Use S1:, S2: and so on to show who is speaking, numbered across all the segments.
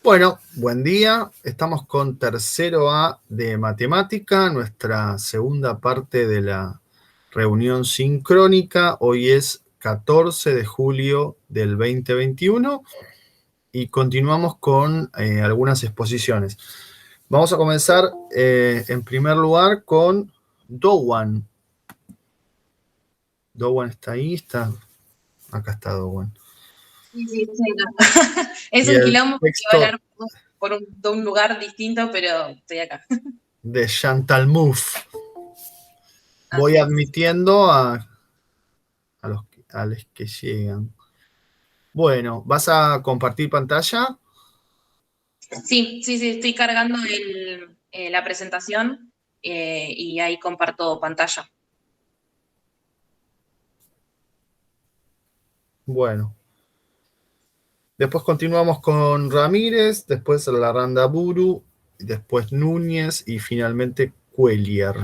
S1: Bueno, buen día. Estamos con tercero A de matemática, nuestra segunda parte de la reunión sincrónica. Hoy es 14 de julio del 2021 y continuamos con algunas exposiciones. Vamos a comenzar en primer lugar con Dowan. Dowan está ahí, está. Acá está Dowan.
S2: Sí, estoy acá. Es
S1: Y
S2: un
S1: el
S2: quilombo porque va a
S1: texto
S2: hablar de un lugar distinto, pero estoy acá.
S1: de Chantal Mouffe. Voy
S2: Así es.
S1: admitiendo a los que llegan. Bueno, ¿vas a compartir pantalla?
S2: Sí, estoy cargando la presentación y ahí comparto pantalla.
S1: Bueno. Después continuamos con Ramírez, después Larrandaburu, después Núñez y finalmente Cuellier.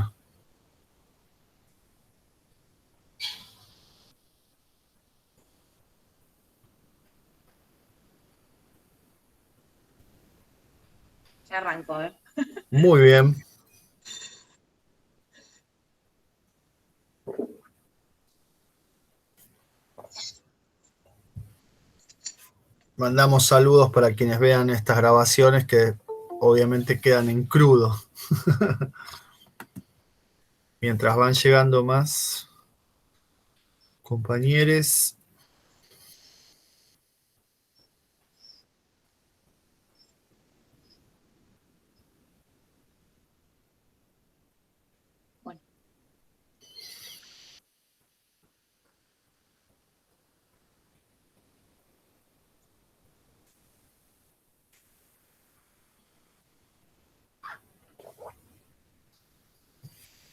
S2: Ya arranco, ¿eh?
S1: Muy bien. Mandamos saludos para quienes vean estas grabaciones que obviamente quedan en crudo. Mientras van llegando más compañeros.
S2: Bueno.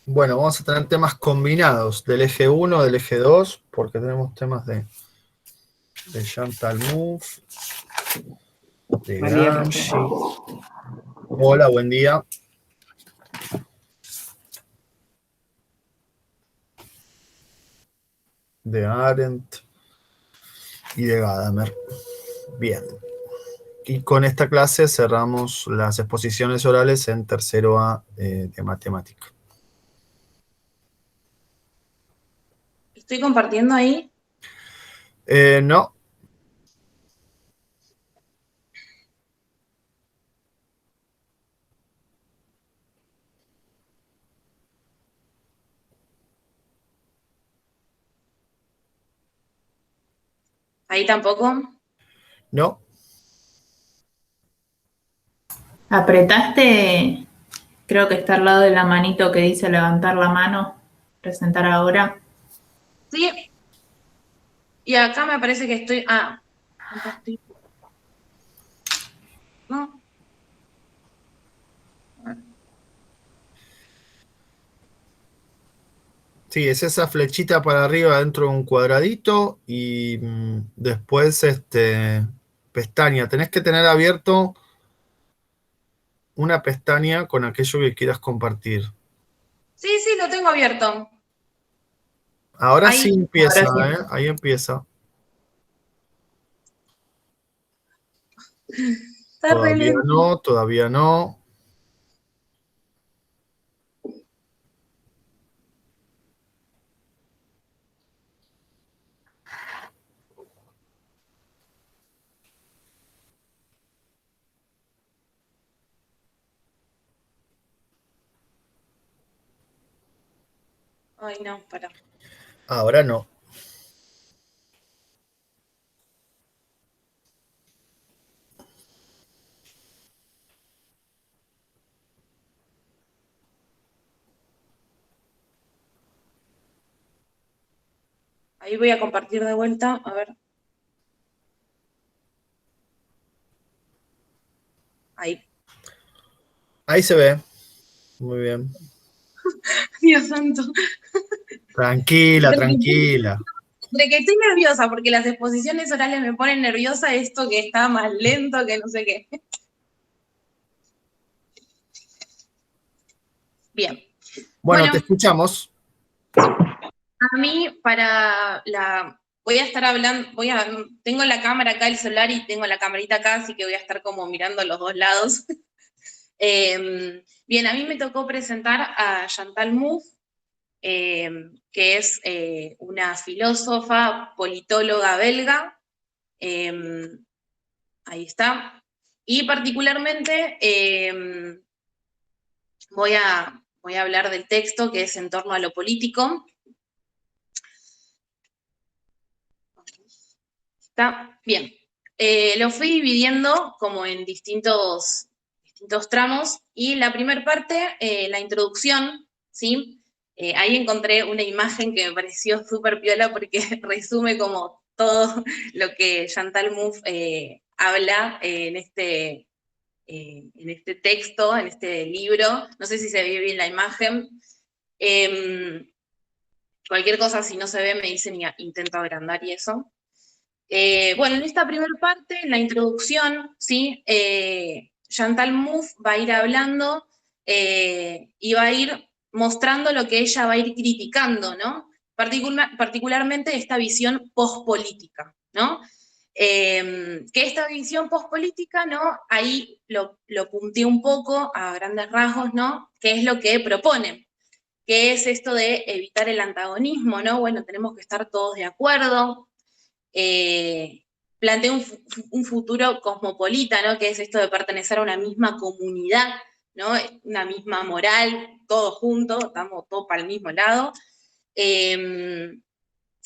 S1: Bueno, vamos a tener temas combinados del eje 1, del eje 2, porque tenemos temas de Chantal Mouffe, de Gramsci. Hola, buen día. De Arendt y de Gadamer. Bien. Y con esta clase cerramos las exposiciones orales en tercero A de matemática.
S2: ¿Estoy compartiendo ahí?
S1: No.
S2: ¿Ahí tampoco?
S1: No.
S3: Apretaste, creo que está al lado de la manito que dice levantar la mano, presentar ahora.
S2: Sí. Y acá me parece que estoy... Ah, compartir. No.
S1: Sí, es esa flechita para arriba dentro de un cuadradito y después pestaña. Tenés que tener abierto una pestaña con aquello que quieras compartir.
S2: Sí, lo tengo abierto.
S1: Ahora sí
S2: Ahí.
S1: empieza,
S3: Ahora sí.
S1: Ahí empieza.
S2: Está re
S1: Todavía
S2: lento.
S1: no, todavía no.
S2: Ay, no, para.
S1: Ahora no.
S2: Ahí voy a compartir de vuelta. A ver. Ahí.
S1: Ahí se ve. Muy bien.
S2: Dios santo.
S1: Tranquila, tranquila.
S2: De que estoy nerviosa porque las exposiciones orales me ponen nerviosa, esto que está más lento, que no sé qué. Bien.
S1: Bueno, te escuchamos.
S2: A mí, para voy a estar hablando, tengo la cámara acá, el celular, y tengo la camarita acá, así que voy a estar como mirando los dos lados. Bien, a mí me tocó presentar a Chantal Mouffe, que es una filósofa, politóloga belga. Ahí está. Y particularmente voy a hablar del texto, que es En torno a lo político. ¿Está? Bien. Lo fui dividiendo como en distintos tramos, y la primera parte, la introducción, ¿sí? Ahí encontré una imagen que me pareció súper piola porque resume como todo lo que Chantal Mouffe habla en este texto, en este libro. No sé si se ve bien la imagen. Cualquier cosa, si no se ve, me dicen y intento agrandar y eso. Bueno, en esta primera parte, en la introducción, ¿sí? Chantal Mouffe va a ir hablando y va a ir mostrando lo que ella va a ir criticando, ¿no? Particularmente esta visión pospolítica, ¿no? Que esta visión pospolítica, ¿no? Ahí lo punteé un poco a grandes rasgos, ¿no? ¿Qué es lo que propone? ¿Qué es esto de evitar el antagonismo, ¿no? Bueno, tenemos que estar todos de acuerdo. Plantea un futuro cosmopolita, ¿no? Que es esto de pertenecer a una misma comunidad, ¿no? Una misma moral, todos juntos, estamos todos para el mismo lado. Un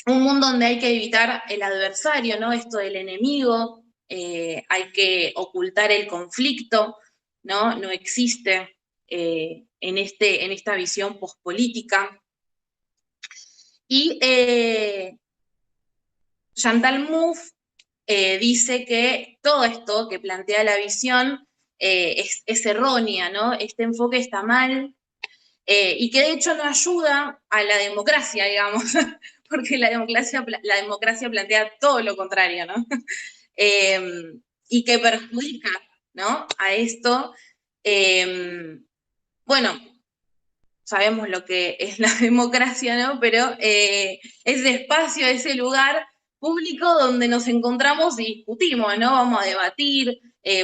S2: mundo donde hay que evitar el adversario, ¿no? Esto del enemigo, hay que ocultar el conflicto, ¿no? No existe en esta visión pospolítica. Y Chantal Mouffe dice que todo esto que plantea la visión es errónea, ¿no? Este enfoque está mal, y que de hecho no ayuda a la democracia, digamos, porque la democracia plantea todo lo contrario, ¿no? Y que perjudica, ¿no? A esto. Bueno, sabemos lo que es la democracia, ¿no? Pero ese espacio, ese lugar público donde nos encontramos y discutimos, ¿no? Vamos a debatir,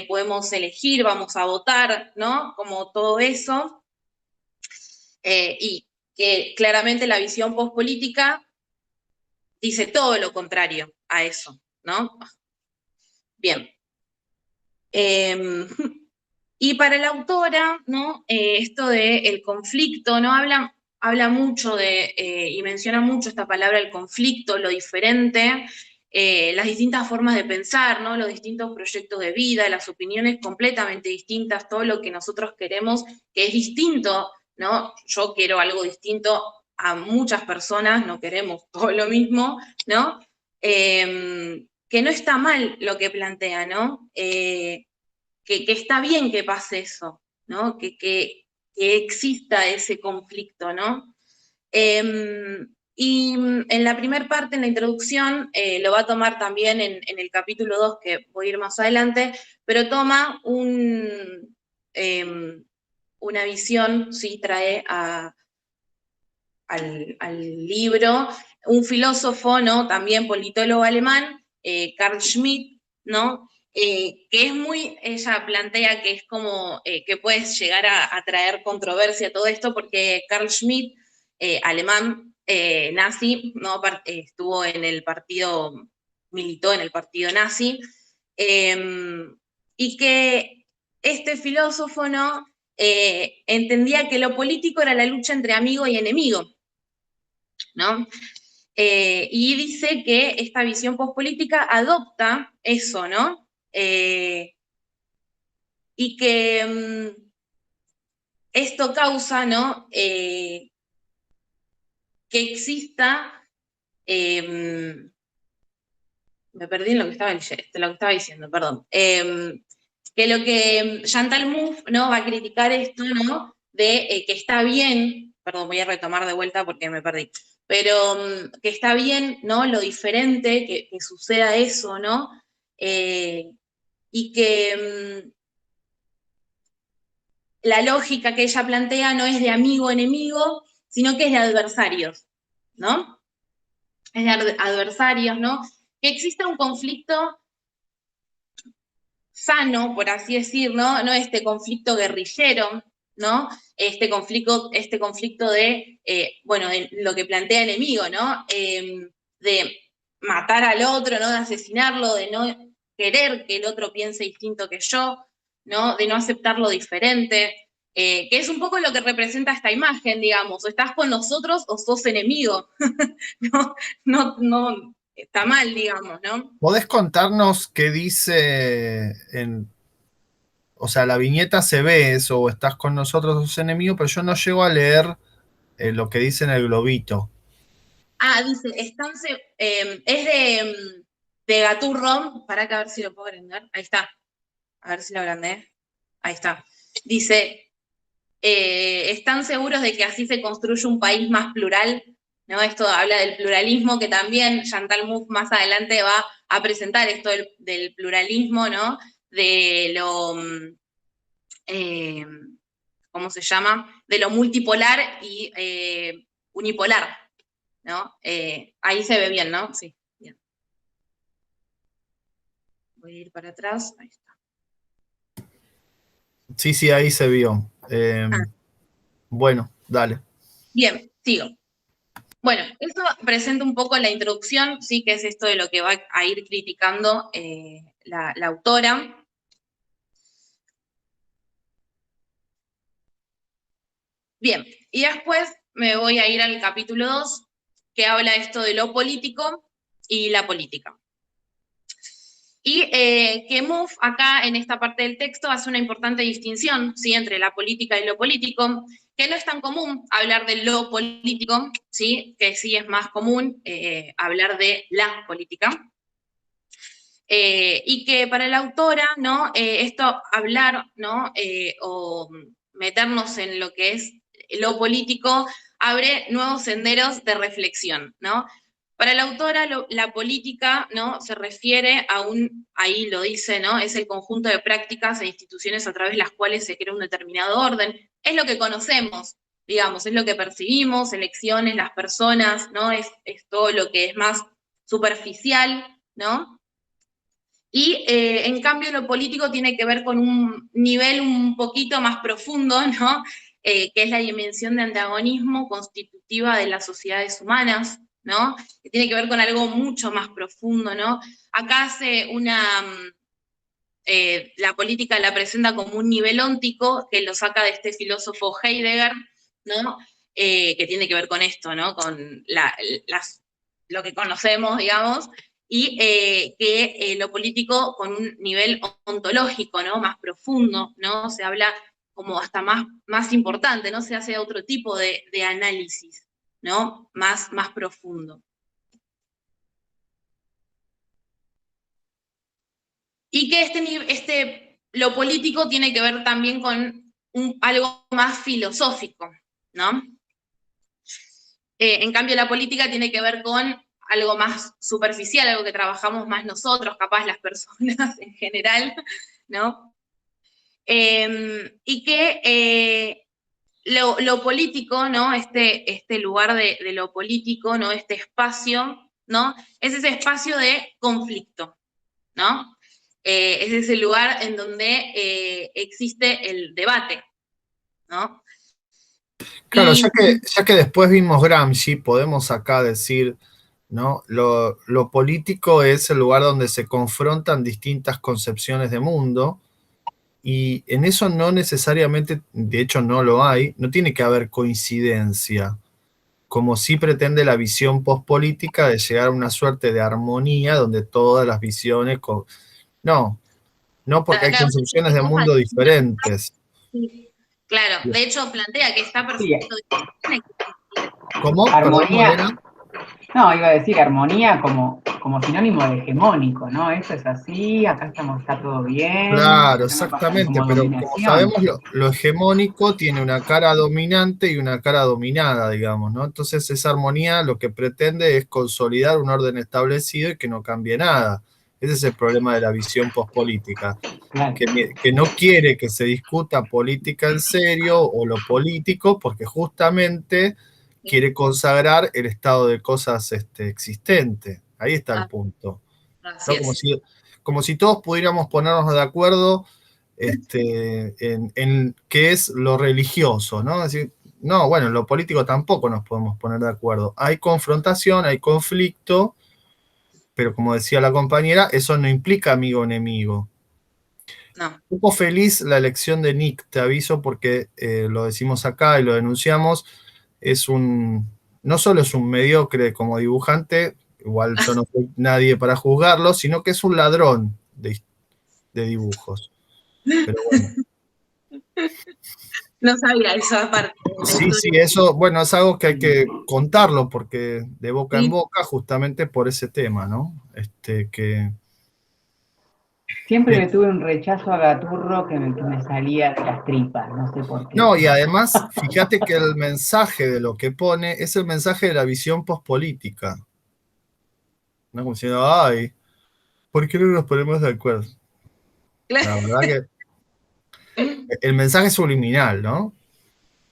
S2: podemos elegir, vamos a votar, ¿no? Como todo eso. Y que claramente la visión pospolítica dice todo lo contrario a eso, ¿no? Bien. Y para la autora, ¿no? Esto del conflicto, ¿no? Habla mucho y menciona mucho esta palabra, el conflicto, lo diferente, las distintas formas de pensar, ¿no? Los distintos proyectos de vida, las opiniones completamente distintas, todo lo que nosotros queremos, que es distinto, ¿no? Yo quiero algo distinto, a muchas personas no queremos todo lo mismo, ¿no? Que no está mal lo que plantea, ¿no? Que está bien que pase eso, ¿no? Que exista ese conflicto, ¿no? Y en la primera parte, en la introducción, lo va a tomar también en el capítulo 2, que voy a ir más adelante, pero toma una visión, sí, trae al libro un filósofo, ¿no? También politólogo alemán, Carl Schmitt, ¿no? Que es ella plantea que es como que puede llegar a traer controversia todo esto, porque Carl Schmitt, alemán, nazi, ¿no? Estuvo en el partido, militó en el partido nazi, y que este filósofo, ¿no? Entendía que lo político era la lucha entre amigo y enemigo, ¿no? Y dice que esta visión pospolítica adopta eso, ¿no? Y que esto causa, ¿no? Que exista, me perdí en lo que estaba diciendo, perdón. Que lo que Chantal Mouffe, ¿no? Va a criticar esto, ¿no? De que está bien, perdón, voy a retomar de vuelta porque me perdí, pero que está bien, ¿no? Lo diferente, que suceda eso, ¿no? Y que la lógica que ella plantea no es de amigo-enemigo, sino que es de adversarios, ¿no? es de adversarios, ¿no? Que exista un conflicto sano, por así decirlo, ¿no? Este conflicto guerrillero, ¿no? Este conflicto de, bueno, de lo que plantea el enemigo, ¿no? De matar al otro, ¿no? De asesinarlo, de no querer que el otro piense distinto que yo, ¿no? De no aceptar lo diferente, que es un poco lo que representa esta imagen, digamos, o estás con nosotros o sos enemigo, no, está mal, digamos, ¿no?
S1: ¿Podés contarnos qué dice o sea, la viñeta se ve eso, o estás con nosotros, sos enemigo, pero yo no llego a leer lo que dice en el globito.
S2: Ah, dice, es de Gaturro, para que a ver si lo puedo agrandar. Ahí está. A ver si lo agrandé. Ahí está. Dice, ¿están seguros de que así se construye un país más plural? ¿No? Esto habla del pluralismo, que también Chantal Mouffe más adelante va a presentar esto del pluralismo, ¿no? De lo, eh, ¿cómo se llama? De lo multipolar y unipolar, ¿no? Ahí se ve bien, ¿no? Sí, bien. Voy a ir para atrás. Ahí está.
S1: Sí, ahí se vio. Bueno, dale.
S2: Bien, sigo. Bueno, eso presenta un poco la introducción, sí, que es esto de lo que va a ir criticando la autora. Bien, y después me voy a ir al capítulo 2, que habla esto de lo político y la política. Y que Mouffe acá en esta parte del texto hace una importante distinción, ¿sí?, entre la política y lo político, que no es tan común hablar de lo político, ¿sí?, que sí es más común hablar de la política. Y que para la autora, ¿no? Esto, hablar, ¿no? O meternos en lo que es lo político, abre nuevos senderos de reflexión, ¿no? Para la autora, la política, ¿no?, se refiere a ahí lo dice, ¿no?, es el conjunto de prácticas e instituciones a través de las cuales se crea un determinado orden. Es lo que conocemos, digamos, es lo que percibimos, elecciones, las personas, ¿no? Es todo lo que es más superficial, ¿no? Y en cambio lo político tiene que ver con un nivel un poquito más profundo, ¿no? Que es la dimensión de antagonismo constitutiva de las sociedades humanas, ¿no? Que tiene que ver con algo mucho más profundo, ¿no? Acá hace la política la presenta como un nivel óntico, que lo saca de este filósofo Heidegger, ¿no? Que tiene que ver con esto, ¿no? Con lo que conocemos, digamos, y que lo político con un nivel ontológico, ¿no?, más profundo, ¿no? Se habla como hasta más importante, ¿no? Se hace otro tipo de análisis, ¿no? Más profundo. Y que lo político tiene que ver también con algo más filosófico, ¿no? En cambio, la política tiene que ver con algo más superficial, algo que trabajamos más nosotros, capaz las personas en general, ¿no? Y que lo político, ¿no? Este lugar de lo político, ¿no? Este espacio, ¿no? Es ese espacio de conflicto, ¿no? Es ese lugar en donde existe el debate, ¿no?
S1: Claro,
S2: Y,
S1: ya que después vimos Gramsci, podemos acá decir, ¿no? Lo político es el lugar donde se confrontan distintas concepciones de mundo, y en eso no necesariamente, de hecho no lo hay, no tiene que haber coincidencia, como sí pretende la visión pospolítica de llegar a una suerte de armonía donde todas las visiones... No, no, porque hay
S2: claro,
S1: concepciones de mundo diferentes.
S2: sí, claro, de hecho plantea que está
S4: Sí,
S2: perfecto. Tiene que existir.
S1: ¿Cómo? Perdón,
S4: armonía.
S1: Morena.
S4: No, iba a decir armonía como sinónimo de hegemónico, ¿no? Esto es así, acá está todo bien.
S1: Claro,
S4: no
S1: exactamente,
S4: como
S1: pero como
S4: dominación.
S1: sabemos, lo hegemónico tiene una cara dominante y una cara dominada, digamos, ¿no? Entonces esa armonía lo que pretende es consolidar un orden establecido y que no cambie nada. Ese es el problema de la visión pospolítica,
S4: Claro.
S1: que no quiere que se discuta política en serio o lo político, porque justamente quiere consagrar el estado de cosas existente. Ahí está el punto.
S2: Así
S1: ¿No?
S2: es.
S1: Como si todos pudiéramos ponernos de acuerdo en qué es lo religioso, ¿no? Es decir, no, bueno, en lo político tampoco nos podemos poner de acuerdo. Hay confrontación, hay conflicto, pero como decía la compañera, eso no implica amigo o enemigo.
S2: No.
S1: Un poco feliz la elección de Nick, te aviso, porque lo decimos acá y lo denunciamos, no solo es un mediocre como dibujante, igual yo no soy nadie para juzgarlo, sino que es un ladrón de dibujos. Pero bueno.
S2: No sabía esa parte de la
S1: Sí, sí,
S2: historia.
S1: eso, bueno, es algo que hay que contarlo, porque de boca en
S2: Sí.
S1: boca, justamente por ese tema, ¿no?
S4: Siempre le tuve un rechazo a Gaturro que me salía de las tripas, no sé por qué.
S1: No, y además, fíjate que el mensaje de lo que pone es el mensaje de la visión pospolítica. ¿No? Como diciendo, ay, ¿por qué no nos ponemos de acuerdo? La verdad que el mensaje es subliminal, ¿no?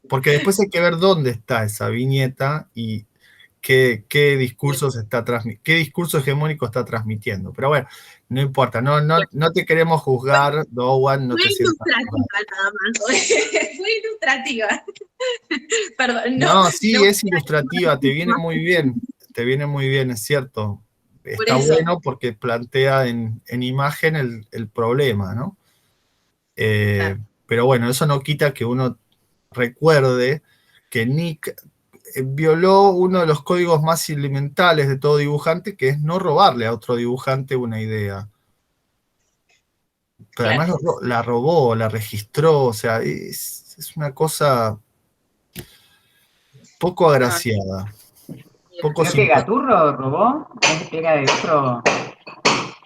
S1: Porque después hay que ver dónde está esa viñeta y qué discurso qué discurso hegemónico está transmitiendo. Pero bueno, no importa, no te queremos juzgar, Dowan, no
S2: Fue
S1: te sientas mal.
S2: ilustrativa nada más. Fue ilustrativa. Perdón, no,
S1: No, sí,
S2: no
S1: es ilustrativa, te viene muy bien, es cierto.
S2: por
S1: Está
S2: eso.
S1: bueno porque plantea en imagen el problema, ¿no?
S2: Claro.
S1: Pero bueno, eso no quita que uno recuerde que Nick violó uno de los códigos más elementales de todo dibujante, que es no robarle a otro dibujante una idea. Pero
S2: Claro.
S1: además la robó, la registró, o sea, es una cosa poco
S2: No,
S1: agraciada, poco
S4: Creo que
S1: simpática.
S4: Gaturro robó, es que era de otro.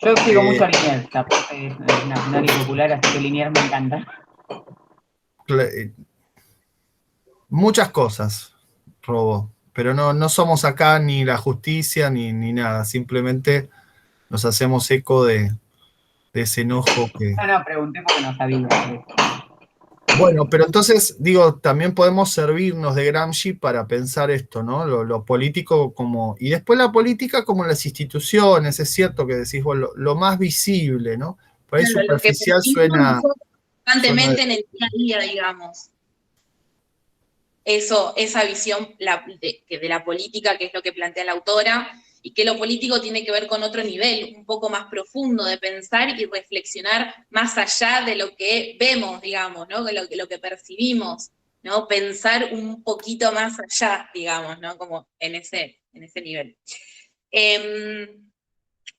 S4: Yo sigo mucho a Liniers, aparte es nacional y popular, así que Liniers me encanta.
S1: Muchas cosas robó, pero no somos acá ni la justicia ni nada, simplemente nos hacemos eco de ese enojo que...
S4: No, pregunté porque no sabía.
S1: Bueno, pero entonces, digo, también podemos servirnos de Gramsci para pensar esto, ¿no? Lo político como... Y después la política como las instituciones, es cierto que decís, bueno, lo más visible, ¿no? Por ahí
S2: claro, lo que
S1: superficial
S2: percibimos
S1: suena...
S2: nosotros constantemente en el día a día, digamos. Eso, esa visión de la política, que es lo que plantea la autora, y que lo político tiene que ver con otro nivel, un poco más profundo de pensar y reflexionar más allá de lo que vemos, digamos, ¿no? Lo que percibimos, ¿no? Pensar un poquito más allá, digamos, ¿no? Como en ese nivel.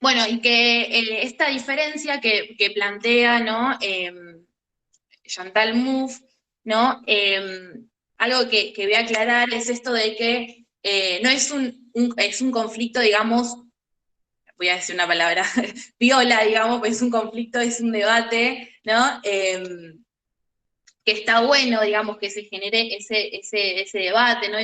S2: Bueno, y que esta diferencia que plantea, ¿no? Chantal Mouffe, ¿no? Algo que voy a aclarar es esto de que no es es un conflicto, digamos, voy a decir una palabra viola, digamos, pues es un conflicto, es un debate, ¿no? Que está bueno, digamos, que se genere ese debate, ¿no?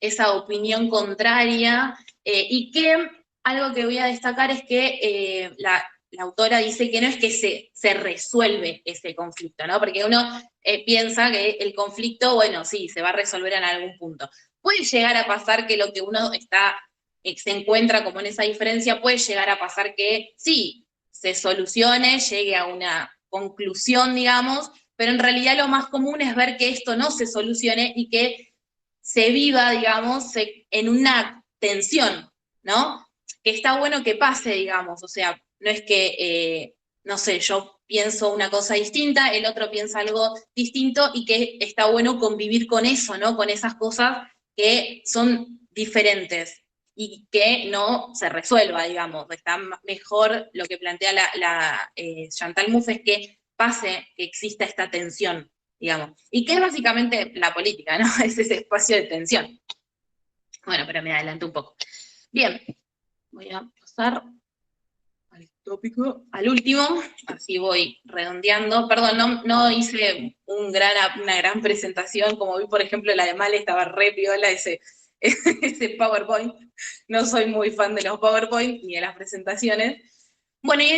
S2: Esa opinión contraria, y que algo que voy a destacar es que la autora dice que no es que se resuelve ese conflicto, ¿no? Porque uno piensa que el conflicto, bueno, sí, se va a resolver en algún punto. Puede llegar a pasar que lo que uno se encuentra como en esa diferencia, puede llegar a pasar que sí, se solucione, llegue a una conclusión, digamos, pero en realidad lo más común es ver que esto no se solucione y que se viva, digamos, en una tensión, ¿no? Que está bueno que pase, digamos, o sea, no es que, no sé, yo pienso una cosa distinta, el otro piensa algo distinto y que está bueno convivir con eso, ¿no? Con esas cosas que son diferentes y que no se resuelva, digamos. Está mejor lo que plantea Chantal Mouffe es que pase, que exista esta tensión, digamos. Y que es básicamente la política, ¿no? Es ese espacio de tensión. Bueno, pero me adelanto un poco. Bien, voy a pasar al tópico, al último, así voy redondeando. Perdón, no hice una gran presentación, como vi, por ejemplo, la de Male estaba re piola ese PowerPoint. No soy muy fan de los PowerPoint ni de las presentaciones. Bueno, y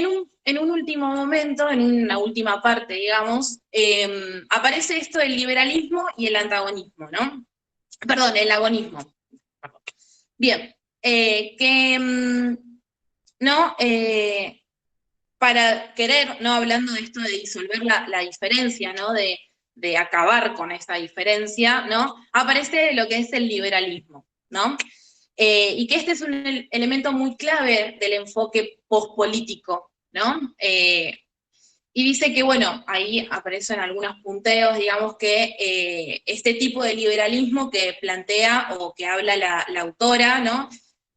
S2: en un último momento, en una última parte, digamos, aparece esto del liberalismo y el antagonismo, ¿no? Perdón, el agonismo. Bien, ¿no? Para querer, ¿no? Hablando de esto de disolver la diferencia, ¿no? De acabar con esa diferencia, ¿no? Aparece lo que es el liberalismo, ¿no? Y que este es un elemento muy clave del enfoque pospolítico, ¿no? Y dice que, bueno, ahí aparecen algunos punteos, digamos que este tipo de liberalismo que plantea o que habla la autora, ¿no?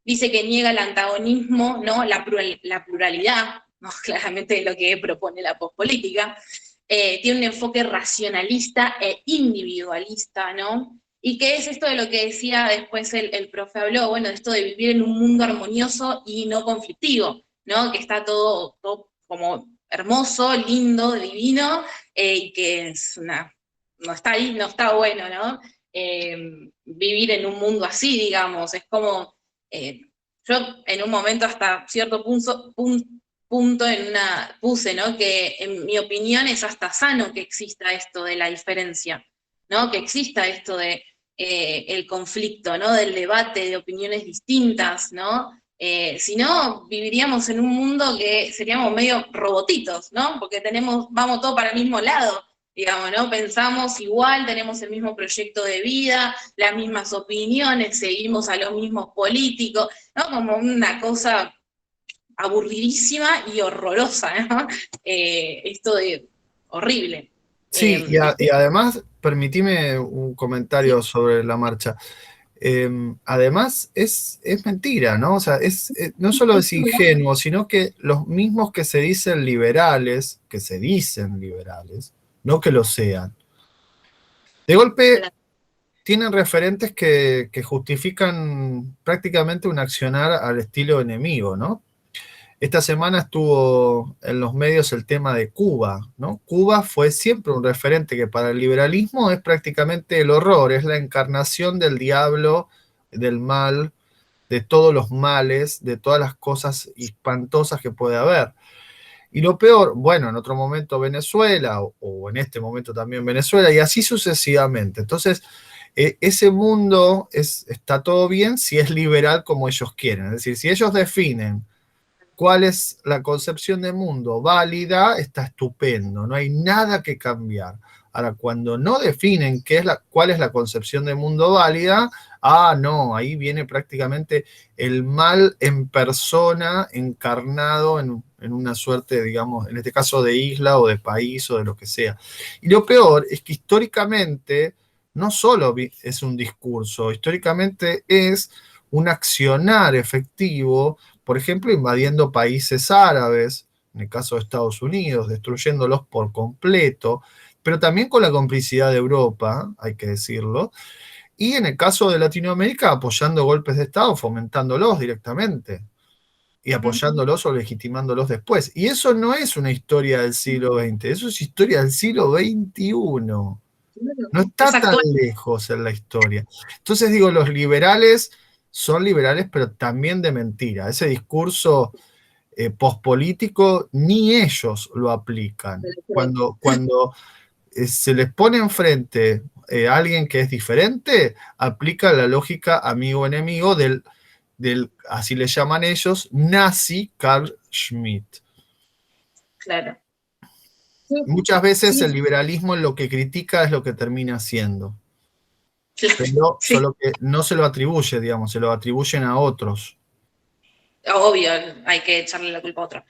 S2: Dice que niega el antagonismo, ¿no? La pluralidad, ¿no? Claramente es lo que propone la pospolítica. Tiene un enfoque racionalista e individualista, ¿no? ¿Y qué es esto de lo que decía después el profe habló? Bueno, esto de vivir en un mundo armonioso y no conflictivo, ¿no? Que está todo como hermoso, lindo, divino, y que no está ahí, no está bueno, ¿no? Vivir en un mundo así, digamos, es como, yo en un momento hasta cierto punto puse, ¿no? Que en mi opinión es hasta sano que exista esto de la diferencia, ¿no? Que exista esto de el conflicto, ¿no? Del debate de opiniones distintas, ¿no? Si no, viviríamos en un mundo que seríamos medio robotitos, ¿no? Porque vamos todos para el mismo lado, digamos, ¿no? Pensamos igual, tenemos el mismo proyecto de vida, las mismas opiniones, seguimos a los mismos políticos, ¿no? Como una cosa aburridísima y horrorosa, ¿no? Esto de horrible.
S1: Sí, y además, permitime un comentario
S2: Sí.
S1: sobre la marcha. Además, es mentira, ¿no? O sea, no solo es ingenuo, sino que los mismos que se dicen liberales, no que lo sean, de golpe tienen referentes que justifican prácticamente un accionar al estilo enemigo, ¿no? Esta semana estuvo en los medios el tema de Cuba, ¿no? Cuba fue siempre un referente que para el liberalismo es prácticamente el horror, es la encarnación del diablo, del mal, de todos los males, de todas las cosas espantosas que puede haber. Y lo peor, bueno, en otro momento Venezuela, o en este momento también Venezuela, y así sucesivamente. Entonces, ese mundo está todo bien si es liberal como ellos quieren. Es decir, si ellos definen cuál es la concepción de mundo válida, está estupendo, no hay nada que cambiar. Ahora, cuando no definen cuál es la concepción de mundo válida, no, ahí viene prácticamente el mal en persona, encarnado en una suerte, digamos, en este caso de isla o de país o de lo que sea. Y lo peor es que históricamente no solo es un discurso, históricamente es un accionar efectivo, por ejemplo, invadiendo países árabes, en el caso de Estados Unidos, destruyéndolos por completo, pero también con la complicidad de Europa, hay que decirlo, y en el caso de Latinoamérica, apoyando golpes de Estado, fomentándolos directamente, y apoyándolos o legitimándolos después. Y eso no es una historia del siglo XX, eso es historia del siglo XXI. No está tan lejos en la historia. Entonces digo, los liberales son liberales, pero también de mentira. Ese discurso pospolítico ni ellos lo aplican. Cuando se les pone enfrente a alguien que es diferente, aplica la lógica amigo-enemigo así le llaman ellos, nazi Carl Schmitt.
S2: Claro.
S1: Muchas veces el liberalismo en lo que critica es lo que termina haciendo. Pero solo que no se lo atribuye, digamos, se lo atribuyen a otros.
S2: Obvio, hay que echarle la culpa a otro.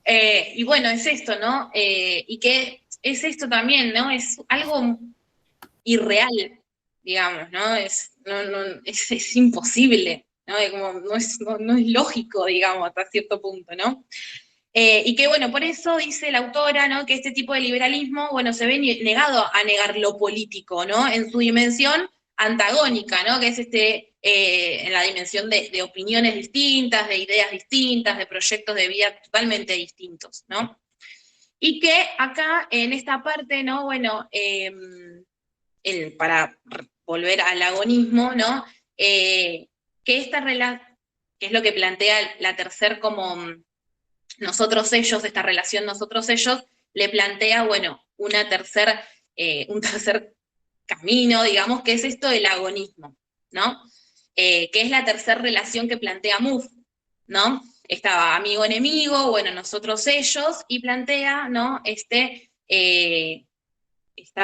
S2: Y bueno, es esto, ¿no? Y que es esto también, ¿no? Es algo irreal, digamos, ¿no? Es imposible, ¿no? No es lógico, digamos, hasta cierto punto, ¿no? Y que, bueno, por eso dice la autora, ¿no? Que este tipo de liberalismo, bueno, se ve negado a negar lo político, ¿no? En su dimensión antagónica, ¿no? Que es en la dimensión de opiniones distintas, de ideas distintas, de proyectos de vida totalmente distintos, ¿no? Y que acá, en esta parte, ¿no? Bueno, para volver al agonismo, ¿no? Que esta relación, que es lo que plantea la tercer como nosotros-ellos, esta relación nosotros-ellos, le plantea, bueno, un tercer camino, digamos, que es esto del agonismo, ¿no? Que es la tercera relación que plantea Mouffe, ¿no? Estaba amigo-enemigo, bueno, nosotros ellos, y plantea, ¿no? Esta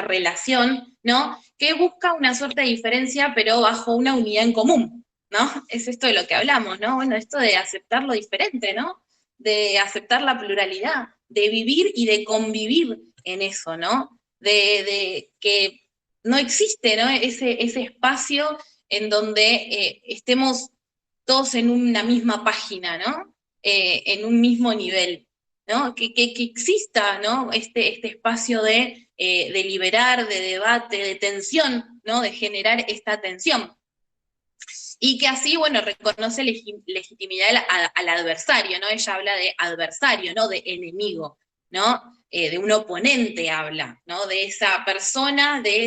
S2: relación, ¿no? Que busca una suerte de diferencia, pero bajo una unidad en común, ¿no? Es esto de lo que hablamos, ¿no? Bueno, esto de aceptar lo diferente, ¿no? De aceptar la pluralidad, de vivir y de convivir en eso, ¿no? De que no existe, ¿no? Ese espacio en donde estemos todos en una misma página, ¿no? En un mismo nivel, ¿no? Que exista, ¿no? Este espacio de liberar, de debate, de tensión, ¿no? De generar esta tensión. Y que así, bueno, reconoce legitimidad al adversario, ¿no? Ella habla de adversario, ¿no? De enemigo, ¿no? De un oponente habla, ¿no? De esa persona, de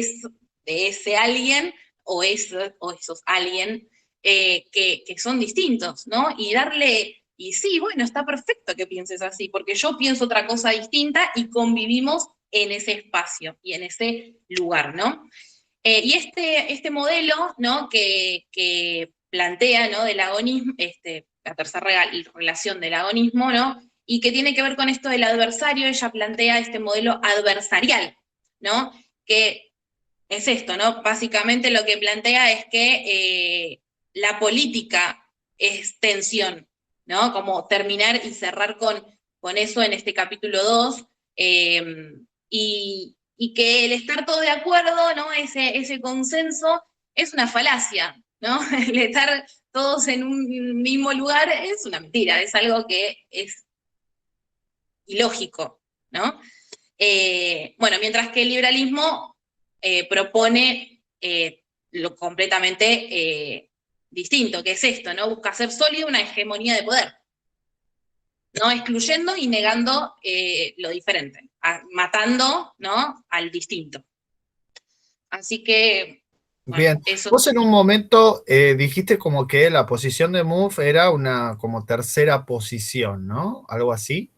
S2: ese alguien o esos alguien que son distintos, ¿no? Y sí, bueno, está perfecto que pienses así, porque yo pienso otra cosa distinta y convivimos en ese espacio y en ese lugar, ¿no? Y este modelo, ¿no? que plantea, ¿no? Del agonismo, la tercera relación del agonismo, ¿no? Y que tiene que ver con esto del adversario, ella plantea este modelo adversarial, ¿no? Que es esto, ¿no? Básicamente lo que plantea es que la política es tensión, ¿no? Como terminar y cerrar con eso en este capítulo 2, y que el estar todos de acuerdo, ¿no? Ese consenso es una falacia, ¿no? El estar todos en un mismo lugar es una mentira, es algo que es ilógico, ¿no? Bueno, mientras que el liberalismo propone lo completamente distinto, que es esto, ¿no? Busca hacer sólida una hegemonía de poder, ¿no? Excluyendo y negando lo diferente, matando, ¿no? Al distinto. Así que, bueno,
S1: Bien,
S2: eso.
S1: vos en un momento dijiste como que la posición de Mouffe era una como tercera posición, ¿no? Algo así.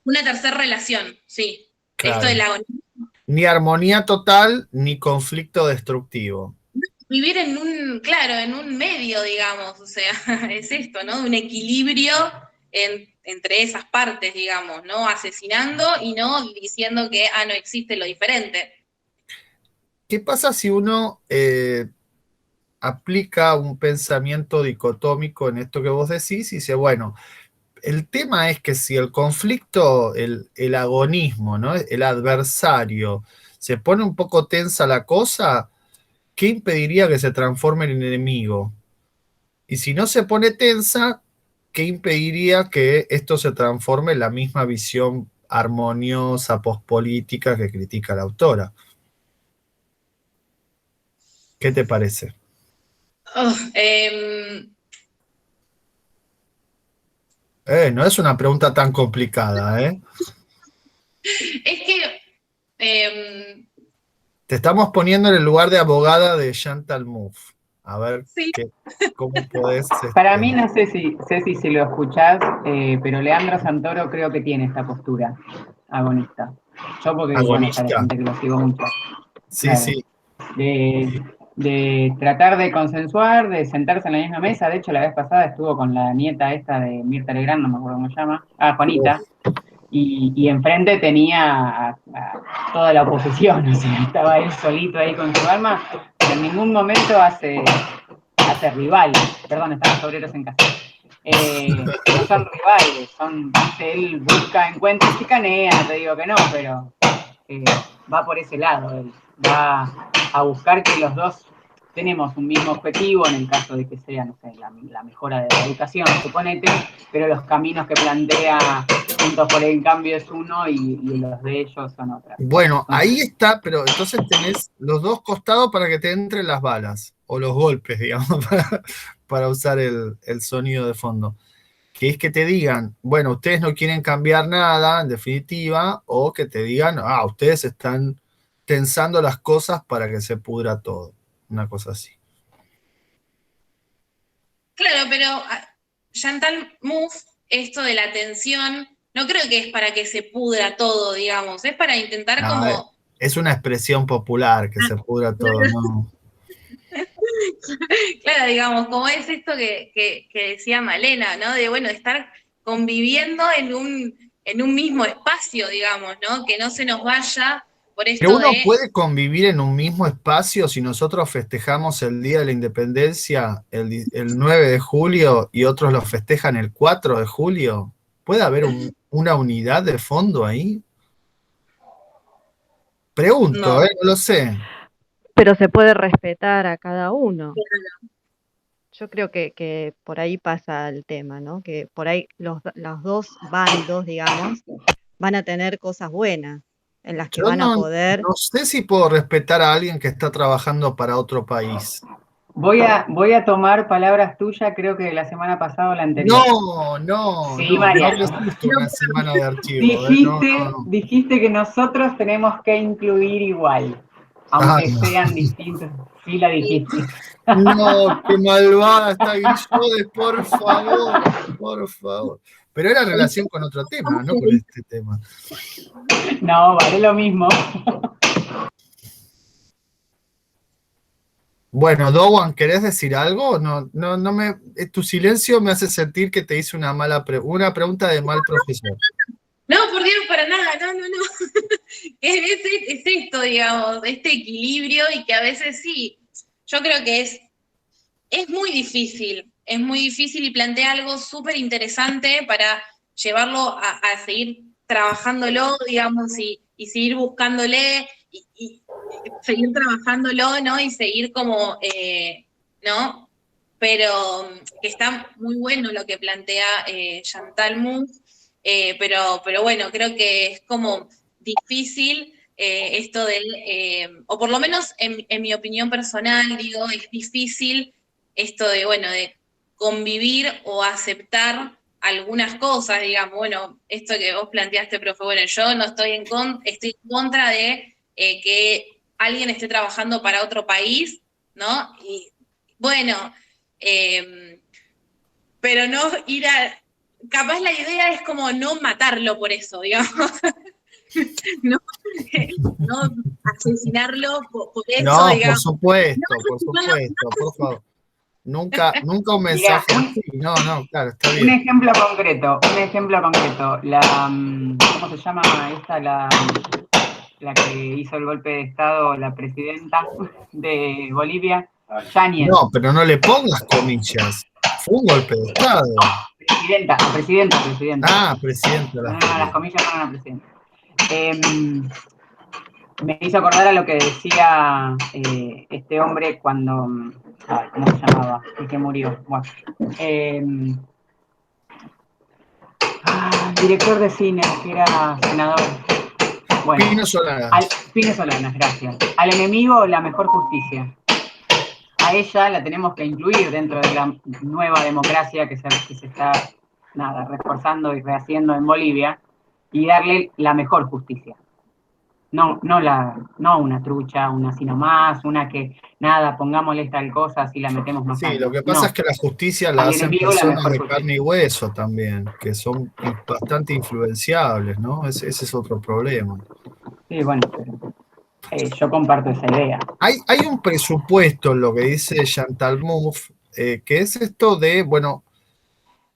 S2: Una tercera relación, sí. Esto de
S1: Claro.
S2: la
S1: Ni armonía total, ni conflicto destructivo.
S2: vivir claro, en un medio, digamos, o sea, es esto, ¿no? Un equilibrio entre esas partes, digamos, ¿no? Asesinando y no diciendo que, no existe lo diferente.
S1: ¿Qué pasa si uno aplica un pensamiento dicotómico en esto que vos decís y dice, bueno, el tema es que si el conflicto, el agonismo, ¿no? El adversario, se pone un poco tensa la cosa, ¿qué impediría que se transforme en enemigo? Y si no se pone tensa, ¿qué impediría que esto se transforme en la misma visión armoniosa, pospolítica que critica la autora? ¿Qué te parece? No es una pregunta tan complicada, ¿eh?
S2: Es que
S1: Te estamos poniendo en el lugar de abogada de Chantal Mouffe. A ver
S2: sí.
S1: cómo podés.
S4: Para mí, no sé si lo escuchás, pero Leandro Santoro creo que tiene esta postura agonista. Yo porque, bueno, para
S1: Agonista.
S4: gente que lo sigo mucho.
S1: Sí,
S4: Claro.
S1: sí.
S4: De tratar de consensuar, de sentarse en la misma mesa. De hecho, la vez pasada estuvo con la nieta esta de Mirta Legrand, no me acuerdo cómo se llama. Juanita. Y enfrente tenía a toda la oposición, o sea, estaba él solito ahí con su arma, pero en ningún momento hace rivales. Perdón, están los obreros en casa. No son rivales, él busca encuentros y canea, no te digo que no, pero va por ese lado, él va a buscar que los dos tenemos un mismo objetivo, en el caso de que sea, no sé, la mejora de la educación, suponete, pero los caminos que plantea Juntos por el Cambio es uno y los de ellos son otros.
S1: Bueno, ahí está, pero entonces tenés los dos costados para que te entren las balas, o los golpes, digamos, para usar el sonido de fondo. Que es que te digan, bueno, ustedes no quieren cambiar nada, en definitiva, o que te digan, ustedes están tensando las cosas para que se pudra todo. Una cosa así.
S2: Claro, pero Chantal Mouffe, esto de la tensión, no creo que es para que se pudra todo, digamos, es para intentar como
S1: Es una expresión popular, que se pudra todo, ¿no?
S2: Claro, digamos, como es esto que decía Malena, ¿no? De, bueno, de estar conviviendo en un mismo espacio, digamos, ¿no? Que no se nos vaya por
S1: Pero
S2: esto
S1: uno
S2: de,
S1: puede convivir en un mismo espacio si nosotros festejamos el Día de la Independencia el 9 de julio y otros lo festejan el 4 de julio. ¿Puede haber una unidad de fondo ahí? Pregunto,
S2: no.
S1: no lo sé.
S5: Pero se puede respetar a cada uno. Yo creo que por ahí pasa el tema, ¿no? Que por ahí los dos bandos, digamos, van a tener cosas buenas en las que
S1: Yo
S5: van a poder.
S1: no sé si puedo respetar a alguien que está trabajando para otro país.
S4: Voy a tomar palabras tuyas, creo que la semana pasada o la anterior. Sí,
S1: No
S4: Mariano.
S1: resisto una semana de archivo. No, no.
S4: Dijiste que nosotros tenemos que incluir igual,
S1: Ay,
S4: aunque
S1: no.
S4: sean distintos. Sí, la dijiste.
S1: No, qué malvada está Guillode, por favor, por favor. Pero era relación con otro tema, no con este tema.
S4: No, vale lo mismo.
S1: Bueno, Dowan, ¿querés decir algo? No tu silencio me hace sentir que te hice una pregunta de mal profesor.
S2: No, por Dios, para nada, no. Es esto, digamos, este equilibrio y que a veces sí, yo creo que es muy difícil y plantea algo súper interesante para llevarlo a seguir trabajándolo, digamos, y seguir buscándole y seguir trabajándolo, ¿no? Y seguir como, ¿no? Pero que está muy bueno lo que plantea Chantal Mouffe, pero bueno, creo que es como difícil esto del, o por lo menos en mi opinión personal, digo, es difícil esto de, bueno, de convivir o aceptar algunas cosas, digamos, bueno, esto que vos planteaste, profe, bueno, yo no estoy estoy en contra de que alguien esté trabajando para otro país, ¿no? Y bueno, pero no ir a, capaz la idea es como no matarlo por eso, digamos, no, no asesinarlo por eso,
S1: No,
S2: digamos.
S1: por favor. Nunca un
S4: Mira,
S1: mensaje así. No, claro, está
S4: un
S1: bien.
S4: ejemplo concreto. ¿Cómo se llama esta? La que hizo el golpe de Estado, la presidenta de Bolivia, Yáñez.
S1: No, pero no le pongas comillas. Fue un golpe de Estado.
S4: Presidenta.
S1: Ah, presidente de la
S4: Las comillas fueron a presidenta. Me hizo acordar a lo que decía este hombre cuando, ¿cómo se llamaba? El que murió. Bueno, director de cine, que era senador. Bueno, Pino Solanas, gracias. Al enemigo, la mejor justicia. A ella la tenemos que incluir dentro de la nueva democracia que se está reforzando y rehaciendo en Bolivia y darle la mejor justicia. No una trucha, una así nomás, una que pongámosle tal cosa, así la metemos más.
S1: Sí, lo que pasa es que la justicia la hacen personas de carne y hueso también, que son bastante influenciables, ¿no? Ese es otro problema.
S4: Sí, bueno, pero yo comparto esa idea.
S1: Hay un presupuesto en lo que dice Chantal Mouffe, que es esto de, bueno,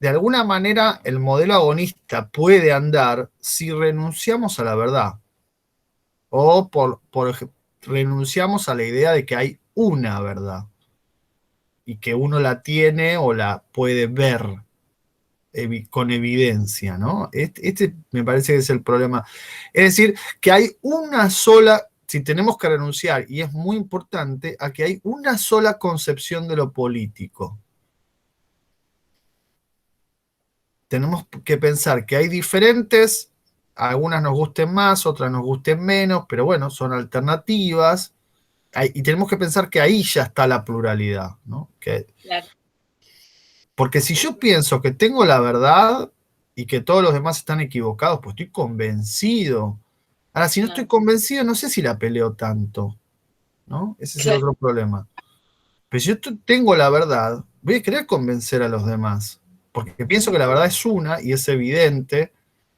S1: de alguna manera el modelo agonista puede andar si renunciamos a la verdad. O renunciamos a la idea de que hay una verdad y que uno la tiene o la puede ver con evidencia, ¿no? Este me parece que es el problema. Es decir, que hay una sola, si tenemos que renunciar, y es muy importante, a que hay una sola concepción de lo político. Tenemos que pensar que hay diferentes, algunas nos gusten más, otras nos gusten menos, pero bueno, son alternativas. Y tenemos que pensar que ahí ya está la pluralidad, ¿no?
S2: Claro.
S1: Porque si yo pienso que tengo la verdad y que todos los demás están equivocados, pues estoy convencido. Ahora, si no estoy convencido, no sé si la peleo tanto, ¿no? Ese es el otro problema. Pero si yo tengo la verdad, voy a querer convencer a los demás, porque pienso que la verdad es una y es evidente,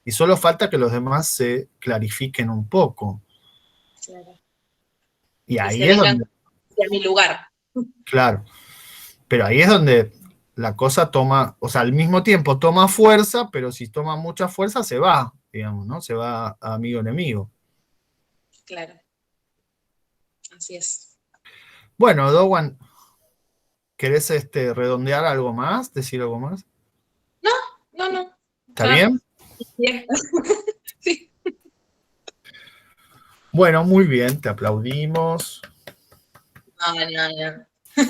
S1: y solo falta que los demás se clarifiquen un poco.
S2: Claro.
S1: Y ahí
S2: se
S1: es
S2: vengan
S1: donde,
S2: hacia mi lugar.
S1: claro, pero ahí es donde la cosa toma, o sea, al mismo tiempo toma fuerza, pero si toma mucha fuerza se va, digamos, ¿no? Se va a amigo enemigo.
S2: Claro. Así es.
S1: Bueno, Dowan, ¿querés redondear algo más? ¿Decir algo más?
S2: No.
S1: ¿Está
S2: Ya.
S1: bien?
S2: Bien. Sí.
S1: Bueno, muy bien, te aplaudimos.
S2: No.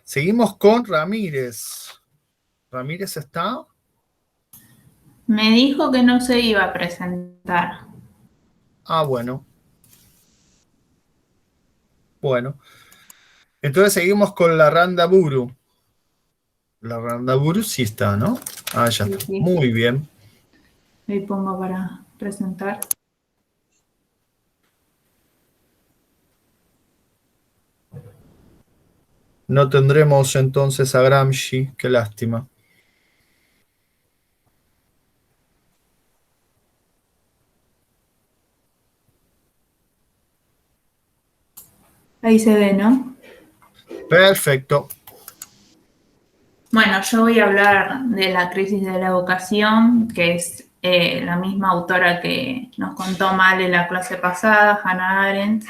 S1: Seguimos con Ramírez. ¿Ramírez está?
S3: Me dijo que no se iba a presentar.
S1: Ah, bueno. Bueno. Entonces seguimos con la Randaburu. La Randaburu sí está, ¿no? Ah, ya está.
S3: Sí.
S1: Muy bien.
S3: Ahí pongo para presentar.
S1: No tendremos entonces a Gramsci. Qué lástima.
S3: Ahí se ve, ¿no?
S1: Perfecto.
S3: Bueno, yo voy a hablar de la crisis de la educación, que es la misma autora que nos contó mal en la clase pasada, Hannah Arendt.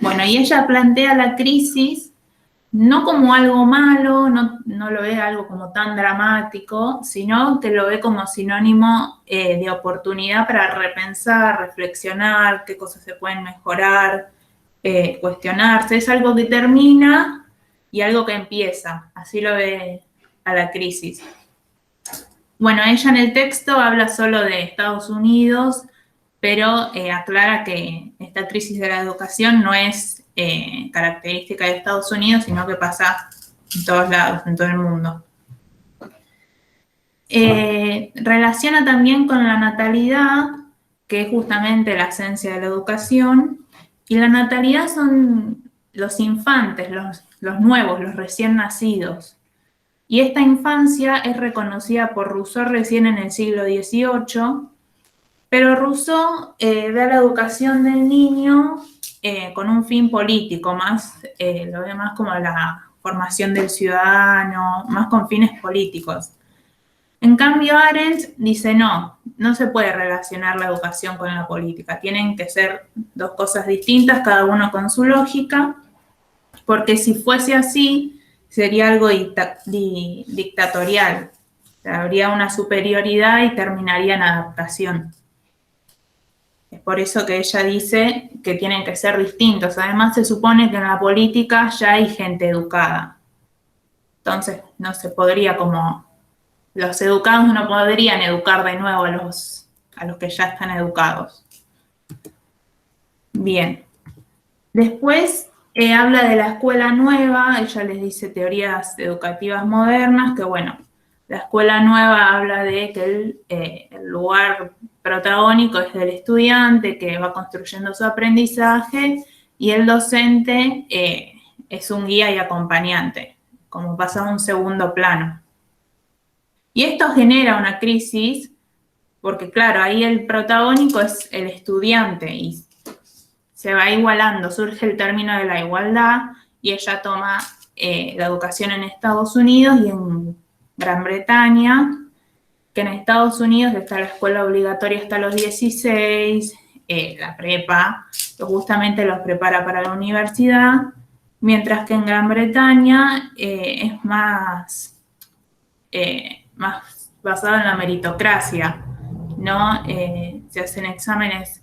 S3: Bueno, y ella plantea la crisis no como algo malo, no lo ve algo como tan dramático, sino que lo ve como sinónimo de oportunidad para repensar, reflexionar, qué cosas se pueden mejorar, cuestionarse. Es algo que termina y algo que empieza. Así lo ve a la crisis. Bueno, ella en el texto habla solo de Estados Unidos, pero aclara que esta crisis de la educación no es característica de Estados Unidos, sino que pasa en todos lados, en todo el mundo. Relaciona también con la natalidad, que es justamente la esencia de la educación, y la natalidad son los infantes, los nuevos, los recién nacidos. Y esta infancia es reconocida por Rousseau recién en el siglo XVIII, pero Rousseau ve a la educación del niño con un fin político, lo ve más como la formación del ciudadano, más con fines políticos. En cambio, Arendt dice no se puede relacionar la educación con la política, tienen que ser dos cosas distintas, cada uno con su lógica, porque si fuese así, sería algo dictatorial, o sea, habría una superioridad y terminaría en adaptación. Es por eso que ella dice que tienen que ser distintos. Además, se supone que en la política ya hay gente educada. Entonces, no se podría los educados no podrían educar de nuevo a los que ya están educados. Bien. Después habla de la escuela nueva, ella les dice teorías educativas modernas, que bueno, la escuela nueva habla de que el lugar protagónico es del estudiante que va construyendo su aprendizaje y el docente es un guía y acompañante, como pasa a un segundo plano. Y esto genera una crisis porque, claro, ahí el protagónico es el estudiante y se va igualando, surge el término de la igualdad y ella toma la educación en Estados Unidos y en Gran Bretaña, que en Estados Unidos está la escuela obligatoria hasta los 16, la prepa, que justamente los prepara para la universidad, mientras que en Gran Bretaña es más basado en la meritocracia, ¿no? Se hacen exámenes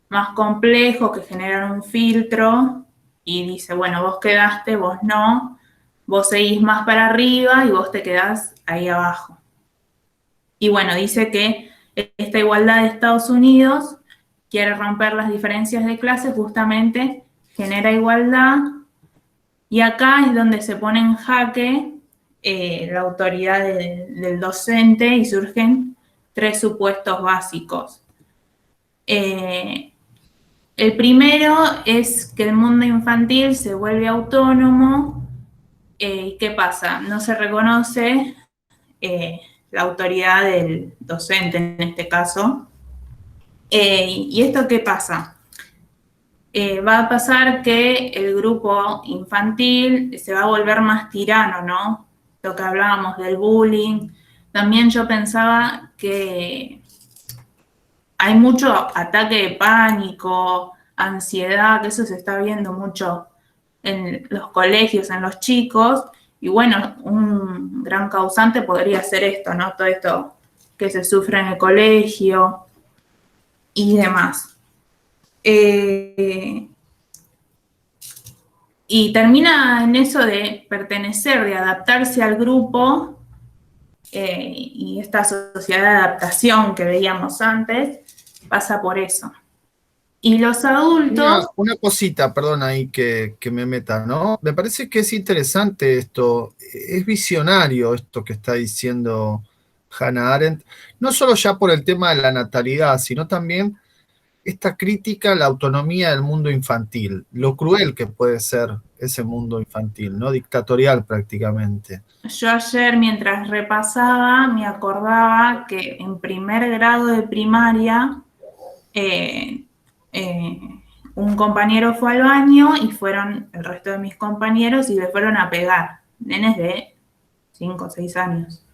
S3: más complejos que generan un filtro y dice, bueno, vos quedaste, vos no, vos seguís más para arriba y vos te quedás ahí abajo. Y bueno, dice que esta igualdad de Estados Unidos quiere romper las diferencias de clase, justamente genera igualdad y acá es donde se pone en jaque la autoridad del docente y surgen tres supuestos básicos. El primero es que el mundo infantil se vuelve autónomo. ¿Qué pasa? No se reconoce la autoridad del docente en este caso. ¿Y esto qué pasa? Va a pasar que el grupo infantil se va a volver más tirano, ¿no? Lo que hablábamos del bullying. También yo pensaba que hay mucho ataque de pánico, ansiedad, que eso se está viendo mucho en los colegios, en los chicos. Y bueno, un gran causante podría ser esto, ¿no? Todo esto que se sufre en el colegio y demás. Y termina en eso de pertenecer, de adaptarse al grupo, y esta sociedad de adaptación que veíamos antes pasa por eso. Y los adultos...
S1: Una cosita, perdón ahí que me meta, ¿no? Me parece que es interesante esto, es visionario esto que está diciendo Hannah Arendt, no solo ya por el tema de la natalidad, sino también esta crítica a la autonomía del mundo infantil, lo cruel que puede ser ese mundo infantil, ¿no? Dictatorial prácticamente.
S3: Yo ayer, mientras repasaba, me acordaba que en primer grado de primaria un compañero fue al baño y fueron el resto de mis compañeros y le fueron a pegar, nenes de 5 o 6 años.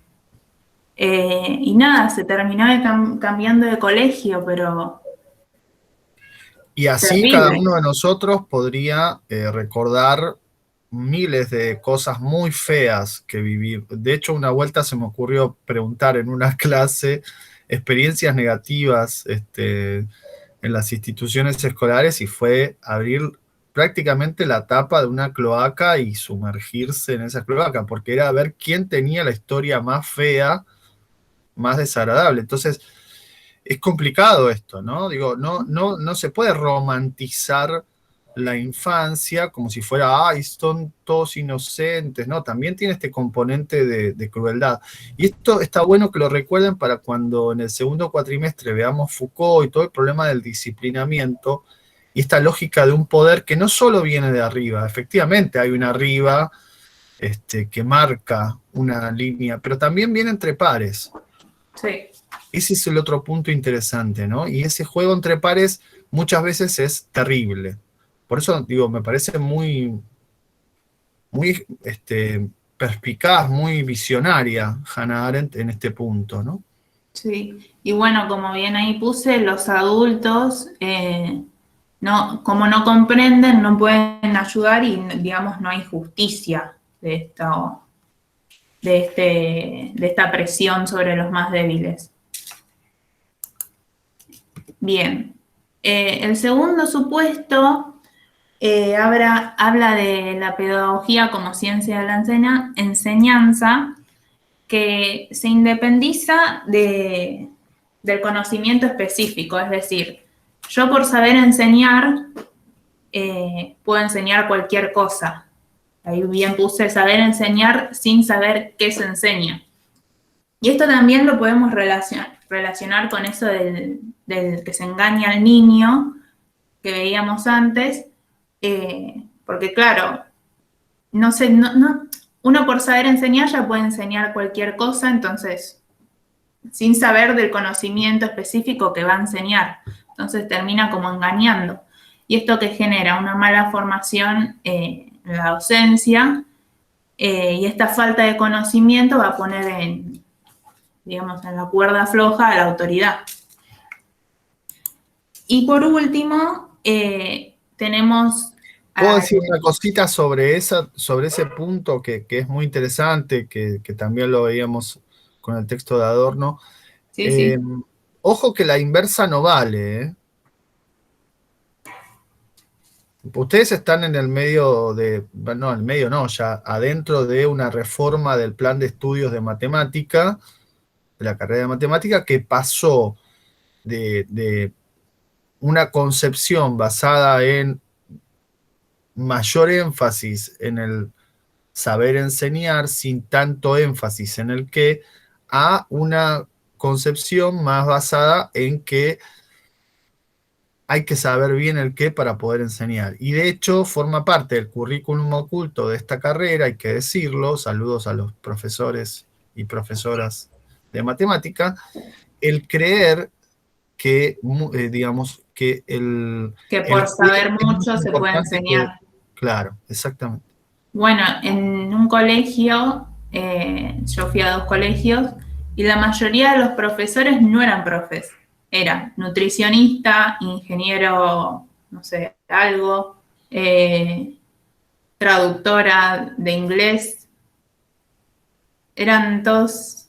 S3: Y nada, se terminó cambiando de colegio, pero...
S1: Y así
S3: terrible.
S1: cada uno de nosotros podría recordar miles de cosas muy feas que viví. De hecho, una vuelta se me ocurrió preguntar en una clase experiencias negativas en las instituciones escolares y fue abrir prácticamente la tapa de una cloaca y sumergirse en esa cloaca, porque era ver quién tenía la historia más fea, más desagradable. Entonces, es complicado esto, ¿no? Digo, no se puede romantizar la infancia como si fuera, ay, son todos inocentes, ¿no? También tiene este componente de crueldad. Y esto está bueno que lo recuerden para cuando en el segundo cuatrimestre veamos Foucault y todo el problema del disciplinamiento y esta lógica de un poder que no solo viene de arriba, efectivamente hay una arriba que marca una línea, pero también viene entre pares.
S3: Sí.
S1: Ese es el otro punto interesante, ¿no? Y ese juego entre pares muchas veces es terrible. Por eso, digo, me parece muy perspicaz, muy visionaria Hannah Arendt en este punto, ¿no?
S3: Sí, y bueno, como bien ahí puse, los adultos, como no comprenden, no pueden ayudar y, digamos, no hay justicia de esta presión sobre los más débiles. Bien, el segundo supuesto habla de la pedagogía como ciencia de la enseñanza, que se independiza del conocimiento específico, es decir, yo por saber enseñar puedo enseñar cualquier cosa. Ahí bien puse saber enseñar sin saber qué se enseña. Y esto también lo podemos relacionar con eso del que se engaña al niño que veíamos antes, porque claro, uno por saber enseñar ya puede enseñar cualquier cosa, entonces, sin saber del conocimiento específico que va a enseñar. Entonces termina como engañando. Y esto que genera una mala formación en la docencia, y esta falta de conocimiento va a poner en la cuerda floja a la autoridad. Y por último, tenemos...
S1: ¿Puedo decir una cosita sobre ese punto que es muy interesante, que también lo veíamos con el texto de Adorno?
S3: Sí.
S1: Ojo que la inversa no vale, ¿eh? Ustedes están en el medio ya adentro de una reforma del plan de estudios de matemática, de la carrera de matemática, que pasó de una concepción basada en mayor énfasis en el saber enseñar sin tanto énfasis en el qué, a una concepción más basada en que hay que saber bien el qué para poder enseñar. Y de hecho forma parte del currículum oculto de esta carrera, hay que decirlo, saludos a los profesores y profesoras de matemática, el creer que, digamos, que
S3: Que por saber
S1: es más
S3: mucho se puede
S1: importante
S3: enseñar.
S1: Claro, exactamente.
S3: Bueno, en un colegio, yo fui a 2 colegios, y la mayoría de los profesores no eran profes. Eran nutricionista, ingeniero, no sé, algo, traductora de inglés. Eran todos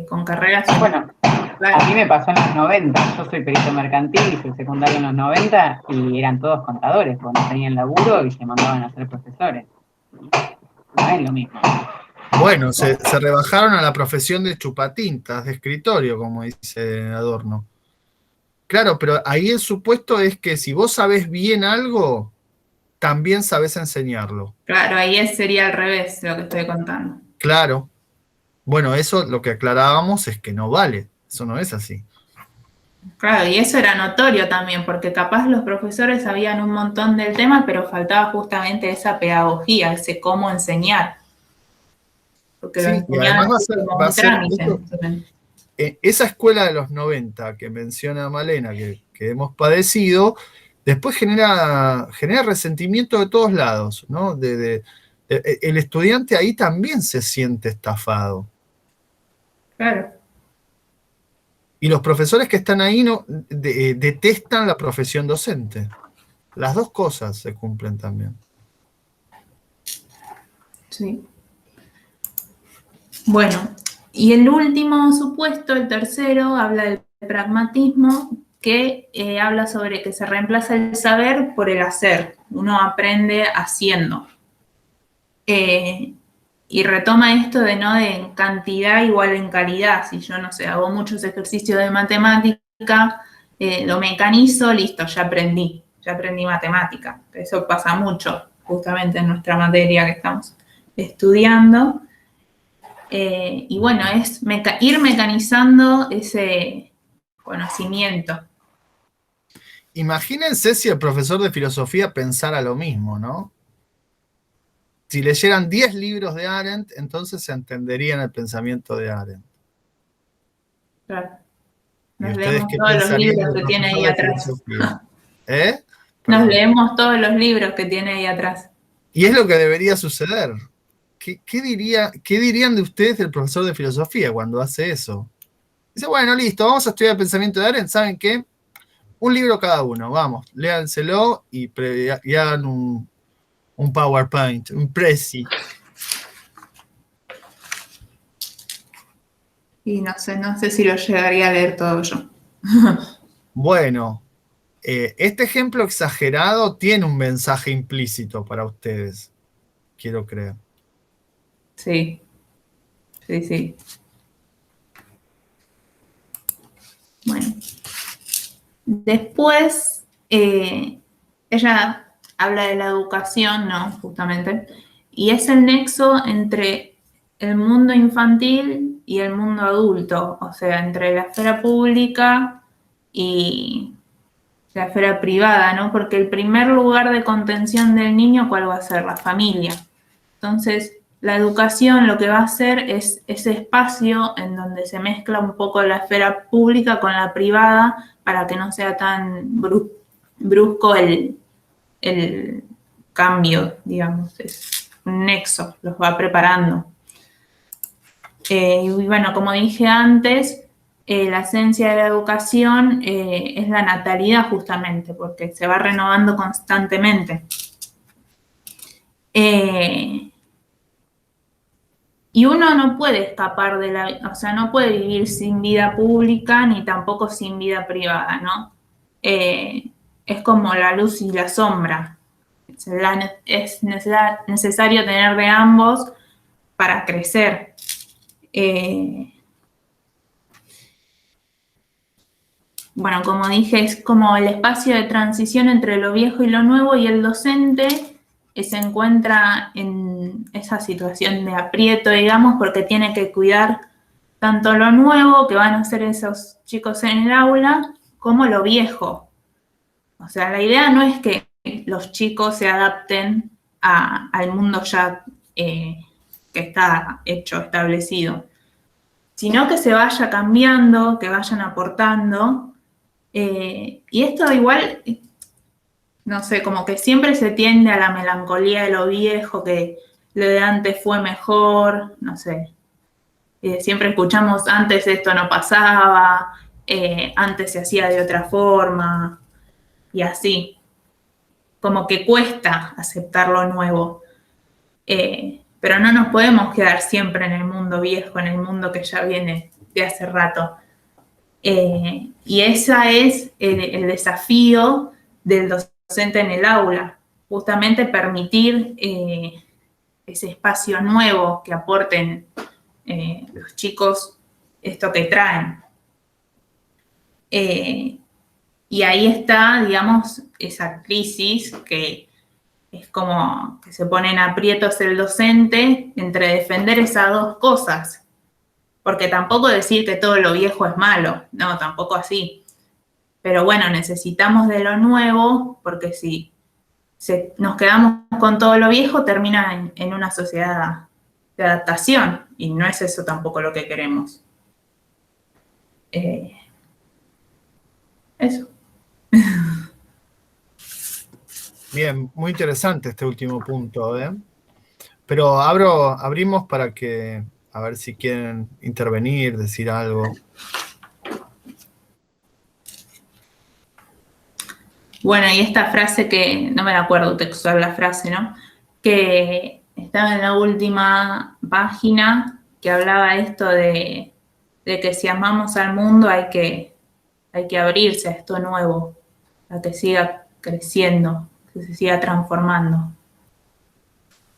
S3: con carreras.
S4: Bueno, a mí me pasó en los 90, yo soy perito mercantil, hice el secundario en los 90 y eran todos contadores, porque no tenían laburo y se mandaban a ser profesores. No es lo mismo.
S1: Bueno, se rebajaron a la profesión de chupatintas, de escritorio, como dice Adorno. Claro, pero ahí el supuesto es que si vos sabés bien algo, también sabés enseñarlo.
S3: Claro, ahí sería al revés lo que estoy contando.
S1: Claro. Bueno, eso lo que aclarábamos es que no vale. Eso no es así.
S3: Claro, y eso era notorio también, porque capaz los profesores sabían un montón del tema, pero faltaba justamente esa pedagogía, ese cómo enseñar. Porque lo
S1: Sí, y además
S3: enseñaban así como un trámite.
S1: Esa escuela de los 90 que menciona Malena, que hemos padecido, después genera resentimiento de todos lados, ¿no? El estudiante ahí también se siente estafado.
S3: Claro.
S1: Y los profesores que están ahí detestan la profesión docente. Las dos cosas se cumplen también.
S3: Sí. Bueno, y el último supuesto, el tercero, habla del pragmatismo, que habla sobre que se reemplaza el saber por el hacer. Uno aprende haciendo. Y retoma esto de no de cantidad igual en calidad. Si yo, no sé, hago muchos ejercicios de matemática, lo mecanizo, listo, ya aprendí matemática. Eso pasa mucho, justamente en nuestra materia que estamos estudiando. Y bueno, es ir mecanizando ese conocimiento.
S1: Imagínense si el profesor de filosofía pensara lo mismo, ¿no? Si leyeran 10 libros de Arendt, entonces se entenderían el pensamiento de Arendt.
S3: Claro.
S1: ¿Y
S3: Nos
S1: ustedes
S3: leemos
S1: qué
S3: todos los
S1: pensarían
S3: libros
S1: del
S3: que tiene ahí
S1: profesor de
S3: atrás.
S1: filosofía? ¿Eh?
S3: Nos
S1: Perdón.
S3: leemos todos los libros que tiene ahí atrás.
S1: Y es lo que debería suceder. ¿Qué dirían de ustedes del profesor de filosofía cuando hace eso? Dice, bueno, listo, vamos a estudiar el pensamiento de Arendt, ¿saben qué? Un libro cada uno, vamos, léanselo y hagan un PowerPoint, un Prezi.
S3: Y no sé si lo llegaría a leer todo yo.
S1: Bueno, este ejemplo exagerado tiene un mensaje implícito para ustedes, quiero creer.
S3: Sí. Bueno. Después, ella habla de la educación, ¿no? Justamente. Y es el nexo entre el mundo infantil y el mundo adulto, o sea, entre la esfera pública y la esfera privada, ¿no? Porque el primer lugar de contención del niño, ¿cuál va a ser? La familia. Entonces, la educación lo que va a hacer es ese espacio en donde se mezcla un poco la esfera pública con la privada para que no sea tan brusco el cambio, digamos. Es un nexo, los va preparando. Y bueno, como dije antes, la esencia de la educación es la natalidad justamente, porque se va renovando constantemente. Y uno no puede escapar o sea, no puede vivir sin vida pública ni tampoco sin vida privada, ¿no? Es como la luz y la sombra. Es necesario tener de ambos para crecer. Bueno, como dije, es como el espacio de transición entre lo viejo y lo nuevo, y el docente se encuentra en esa situación de aprieto, digamos, porque tiene que cuidar tanto lo nuevo que van a hacer esos chicos en el aula, como lo viejo. O sea, la idea no es que los chicos se adapten al mundo ya que está hecho, establecido, sino que se vaya cambiando, que vayan aportando. Y esto igual, no sé, como que siempre se tiende a la melancolía de lo viejo, que lo de antes fue mejor, no sé. Siempre escuchamos, antes esto no pasaba, antes se hacía de otra forma, y así. Como que cuesta aceptar lo nuevo. Pero no nos podemos quedar siempre en el mundo viejo, en el mundo que ya viene de hace rato. Y ese es el desafío del docente en el aula, justamente permitir ese espacio nuevo que aporten los chicos esto que traen. Y ahí está, digamos, esa crisis que es como que se pone en aprietos el docente entre defender esas dos cosas. Porque tampoco decir que todo lo viejo es malo, no, tampoco así. Pero bueno, necesitamos de lo nuevo, porque si nos quedamos con todo lo viejo, termina en una sociedad de adaptación, y no es eso tampoco lo que queremos. Eso.
S1: Bien, muy interesante este último punto, ¿eh? Pero abrimos para que, a ver si quieren intervenir, decir algo.
S3: Bueno, y esta frase que, no me la acuerdo textual la frase, ¿no? Que estaba en la última página, que hablaba esto de que si amamos al mundo hay que abrirse a esto nuevo, a que siga creciendo, que se siga transformando.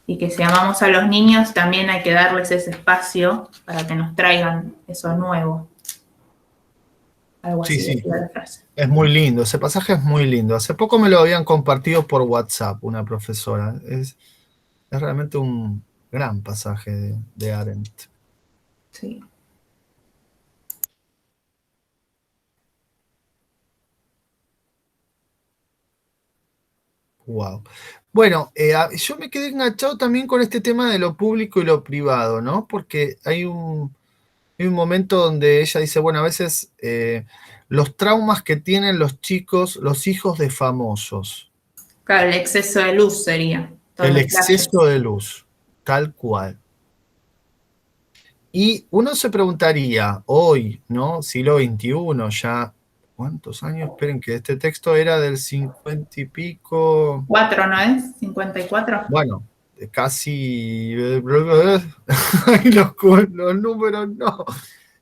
S3: Y que si amamos a los niños también hay que darles ese espacio para que nos traigan eso nuevo. Algo así
S1: Sí.
S3: decía la frase.
S1: Es muy lindo, ese pasaje es muy lindo. Hace poco me lo habían compartido por WhatsApp una profesora. Es realmente un gran pasaje de Arendt.
S3: Sí.
S1: Wow. Bueno, yo me quedé enganchado también con este tema de lo público y lo privado, ¿no? Porque hay un momento donde ella dice, bueno, a veces los traumas que tienen los chicos, los hijos de famosos.
S3: Claro, el exceso de luz sería.
S1: El exceso de luz, tal cual. Y uno se preguntaría, hoy, ¿no? Siglo XXI, ya, ¿cuántos años? Esperen, que este texto era del 50 y pico.
S3: 4, ¿no es? 54.
S1: Bueno, casi. Los números no.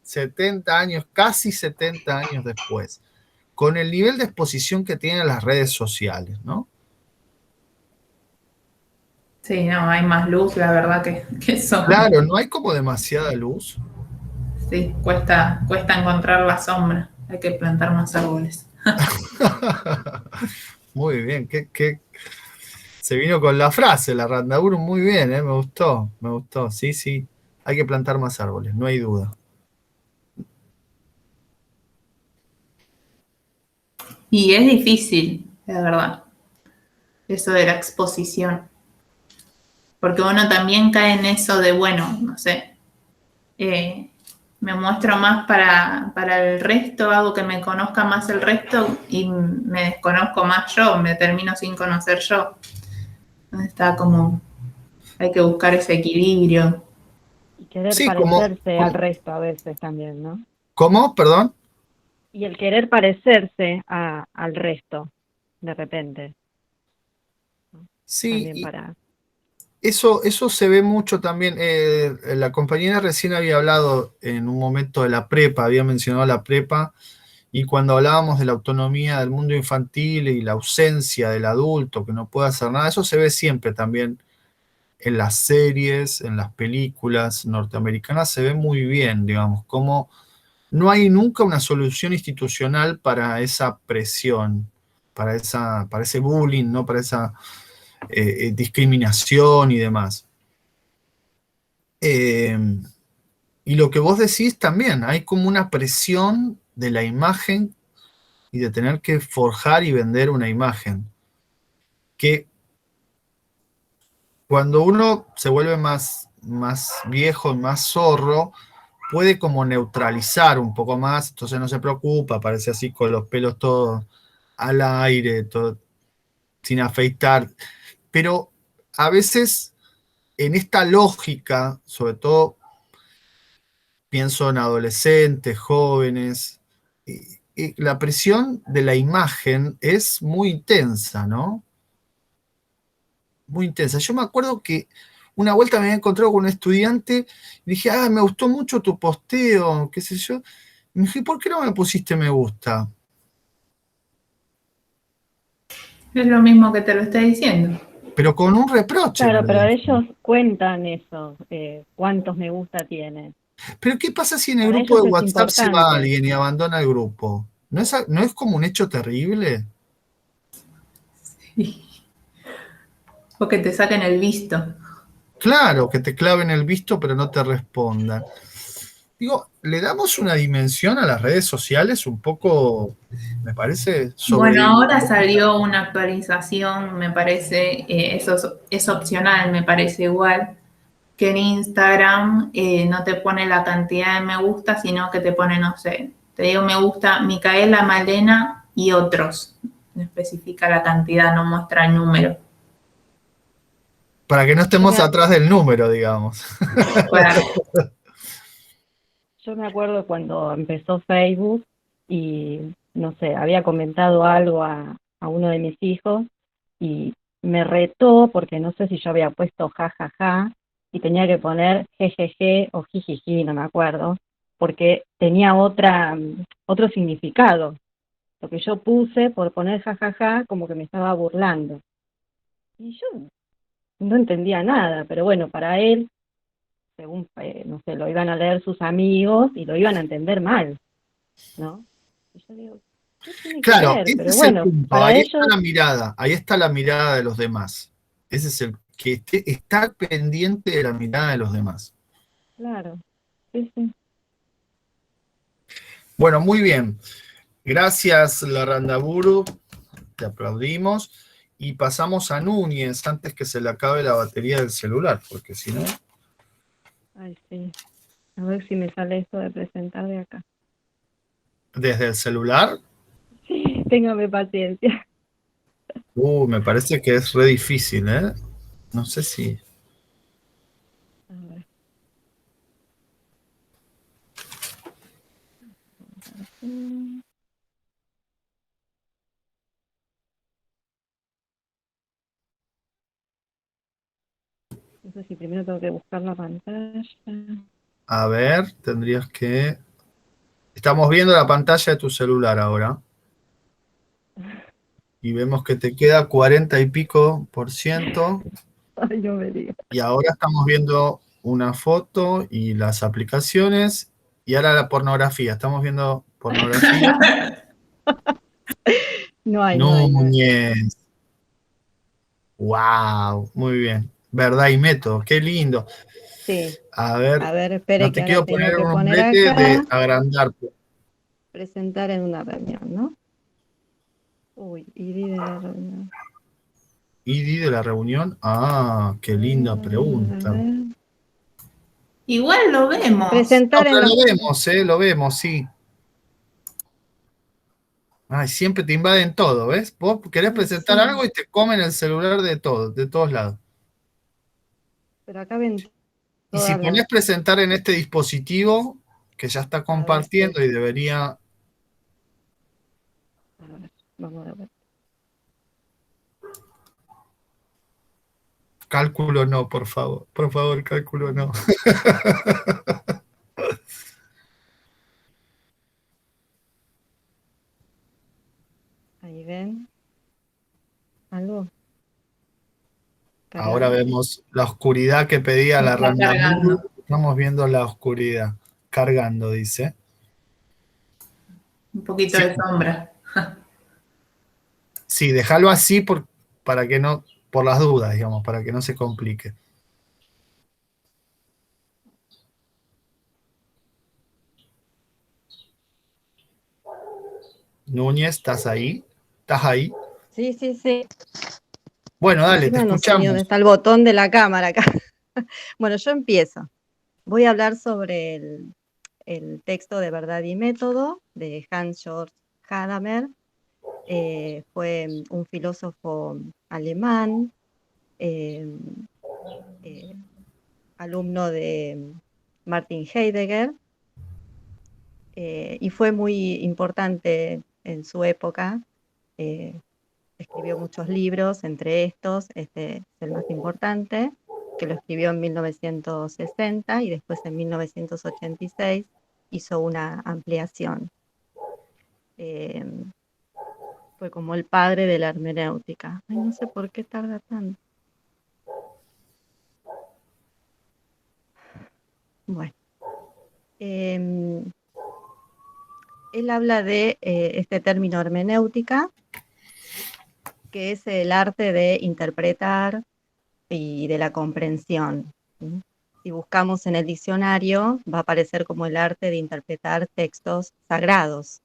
S1: 70 años, casi 70 años después. Con el nivel de exposición que tienen las redes sociales, ¿no?
S3: Sí, no, hay más luz, la verdad que eso.
S1: Claro, no hay como demasiada luz.
S3: Sí, cuesta encontrar la sombra. Hay que plantar más árboles.
S1: Muy bien, se vino con la frase, la Randaburu, muy bien, me gustó, sí, hay que plantar más árboles, no hay duda.
S3: Y es difícil, la verdad, eso de la exposición. Porque uno también cae en eso de, bueno, no sé, me muestro más para el resto, hago que me conozca más el resto y me desconozco más yo, me termino sin conocer yo. Entonces está como, hay que buscar ese equilibrio.
S5: Y querer
S1: Sí,
S5: parecerse al resto a veces también, ¿no?
S1: ¿Cómo? Perdón.
S5: Y el querer parecerse al resto, de repente.
S1: Sí,
S5: También para...
S1: eso se ve mucho también. La compañera recién había hablado en un momento de la prepa, había mencionado la prepa, y cuando hablábamos de la autonomía del mundo infantil y la ausencia del adulto que no puede hacer nada, eso se ve siempre también en las series, en las películas norteamericanas, se ve muy bien, digamos, como no hay nunca una solución institucional para esa presión, para ese bullying, ¿no? Para esa discriminación y demás. Y lo que vos decís también, hay como una presión de la imagen y de tener que forjar y vender una imagen, que cuando uno se vuelve más viejo y más zorro, puede como neutralizar un poco más, entonces no se preocupa, aparece así con los pelos todos al aire, todo sin afeitar, pero a veces en esta lógica, sobre todo pienso en adolescentes, jóvenes, y la presión de la imagen es muy intensa, ¿no? Muy intensa. Yo me acuerdo que una vuelta me había encontrado con un estudiante y dije, me gustó mucho tu posteo, qué sé yo. Y me dije, ¿por qué no me pusiste me gusta?
S3: Es lo mismo que te lo estoy diciendo.
S1: Pero con un reproche.
S5: Claro, pero ellos cuentan eso, cuántos me gusta tienen.
S1: Pero ¿qué pasa si en el
S5: Para
S1: grupo
S5: ellos
S1: de
S5: es
S1: WhatsApp se va
S5: importante.
S1: alguien y abandona el grupo? ¿No es como un hecho terrible?
S3: O que te saquen el visto.
S1: Claro, que te claven el visto pero no te respondan. Digo, le damos una dimensión a las redes sociales un poco, me parece,
S3: Bueno,
S1: sobre...
S3: ahora salió una actualización, me parece, eso es opcional, me parece igual, que en Instagram no te pone la cantidad de me gusta, sino que te pone, no sé, te digo me gusta Micaela, Malena y otros. No especifica la cantidad, no muestra el número.
S1: Para que no estemos atrás del número, digamos.
S3: Claro.
S5: Yo me acuerdo cuando empezó Facebook y, no sé, había comentado algo a uno de mis hijos y me retó porque no sé si yo había puesto jajaja y tenía que poner jejeje o jijiji, no me acuerdo, porque tenía otro significado. Lo que yo puse por poner jajaja como que me estaba burlando. Y yo no entendía nada, pero bueno, para él, según, no sé, lo iban a leer sus amigos y lo iban a entender mal, ¿no? Y yo digo, ¿qué tiene que
S1: Claro,
S5: ver?
S1: ese
S5: Pero
S1: es el
S5: bueno,
S1: punto,
S5: para
S1: ahí está
S5: ellos,
S1: la mirada, ahí está la mirada de los demás. Ese es el que está pendiente de la mirada de los demás.
S5: claro, sí, sí.
S1: Bueno, muy bien. Gracias, Larrandaburu, te aplaudimos. Y pasamos a Núñez antes que se le acabe la batería del celular, porque si no...
S5: Ay, sí. A ver si me sale esto de presentar de acá.
S1: ¿Desde el celular?
S5: Sí, téngame paciencia.
S1: Me parece que es re difícil, ¿eh? No sé si...
S5: A ver. No sé si primero tengo que buscar la pantalla.
S1: A ver, tendrías que... Estamos viendo la pantalla de tu celular ahora. Y vemos que te queda 40 y pico %.
S5: Ay, no me digas.
S1: Y ahora estamos viendo una foto y las aplicaciones. Y ahora la pornografía. Estamos viendo pornografía.
S5: No hay.
S1: Núñez. Wow, muy bien. Verdad y método, qué lindo.
S5: Sí.
S1: A ver,
S5: A ver, espere
S1: no
S5: que
S1: te
S5: ahora
S1: quiero
S5: tengo
S1: poner
S5: que
S1: un
S5: poner
S1: brete de
S5: acá.
S1: agrandar.
S5: Presentar en una reunión, ¿no? Uy, ID de la reunión.
S1: ¿ID de la reunión? Qué linda
S5: A
S1: pregunta.
S5: ver.
S3: Igual lo vemos.
S5: Presentar
S1: No,
S5: en
S1: pero
S5: los...
S1: lo vemos, sí. Ay, siempre te invaden todo, ¿ves? Vos querés presentar
S3: Sí.
S1: algo y te comen el celular de todos lados.
S5: Pero acá ven
S1: Y si
S5: todas las...
S1: ponés presentar en este dispositivo, que ya está
S5: A ver,
S1: compartiendo y debería...
S5: a ver, vamos a ver.
S1: Cálculo no, por favor. Por favor, cálculo no.
S5: Ahí ven. ¿Algo?
S1: Ahora
S5: Cargar.
S1: vemos la oscuridad que pedía la
S3: Está
S1: Randamuru.
S3: cargando.
S1: Estamos viendo la oscuridad. Cargando, dice.
S3: Un poquito
S1: Sí,
S3: de sombra.
S1: sí, déjalo así para que no, por las dudas, digamos, para que no se complique. Núñez, ¿estás ahí? ¿Estás ahí?
S5: Sí, sí, sí.
S1: Bueno, dale, te
S5: Encima no sé ni dónde
S1: escuchamos.
S5: está el botón de la cámara acá. Bueno, yo empiezo. Voy a hablar sobre el texto de Verdad y Método de Hans-Georg Gadamer. Fue un filósofo alemán, alumno de Martin Heidegger, y fue muy importante en su época. Escribió muchos libros, entre estos, este es el más importante, que lo escribió en 1960 y después en 1986 hizo una ampliación. Fue como el padre de la hermenéutica. Ay, no sé por qué tarda tanto. Bueno. Él habla de este término hermenéutica, que es el arte de interpretar y de la comprensión. ¿Sí? Si buscamos en el diccionario, va a aparecer como el arte de interpretar textos sagrados,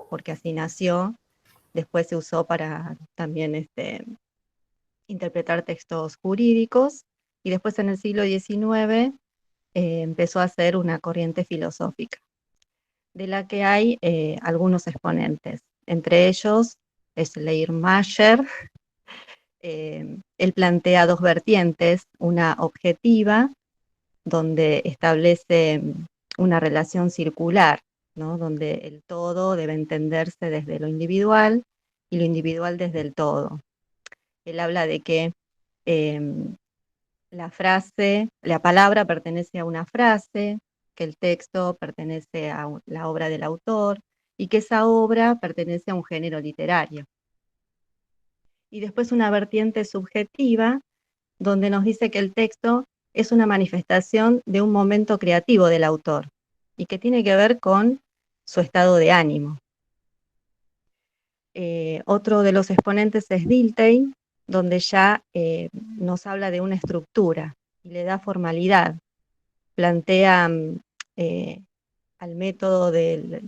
S5: porque así nació. Después se usó para también interpretar textos jurídicos, y después en el siglo XIX empezó a ser una corriente filosófica, de la que hay algunos exponentes. Entre ellos es Schleiermacher. Él plantea dos vertientes, una objetiva, donde establece una relación circular, ¿no? Donde el todo debe entenderse desde lo individual y lo individual desde el todo. Él habla de que la palabra pertenece a una frase, que el texto pertenece a la obra del autor y que esa obra pertenece a un género literario. Y después una vertiente subjetiva, donde nos dice que el texto es una manifestación de un momento creativo del autor y que tiene que ver con su estado de ánimo. Otro de los exponentes es Dilthey, donde ya nos habla de una estructura y le da formalidad. Plantea al método de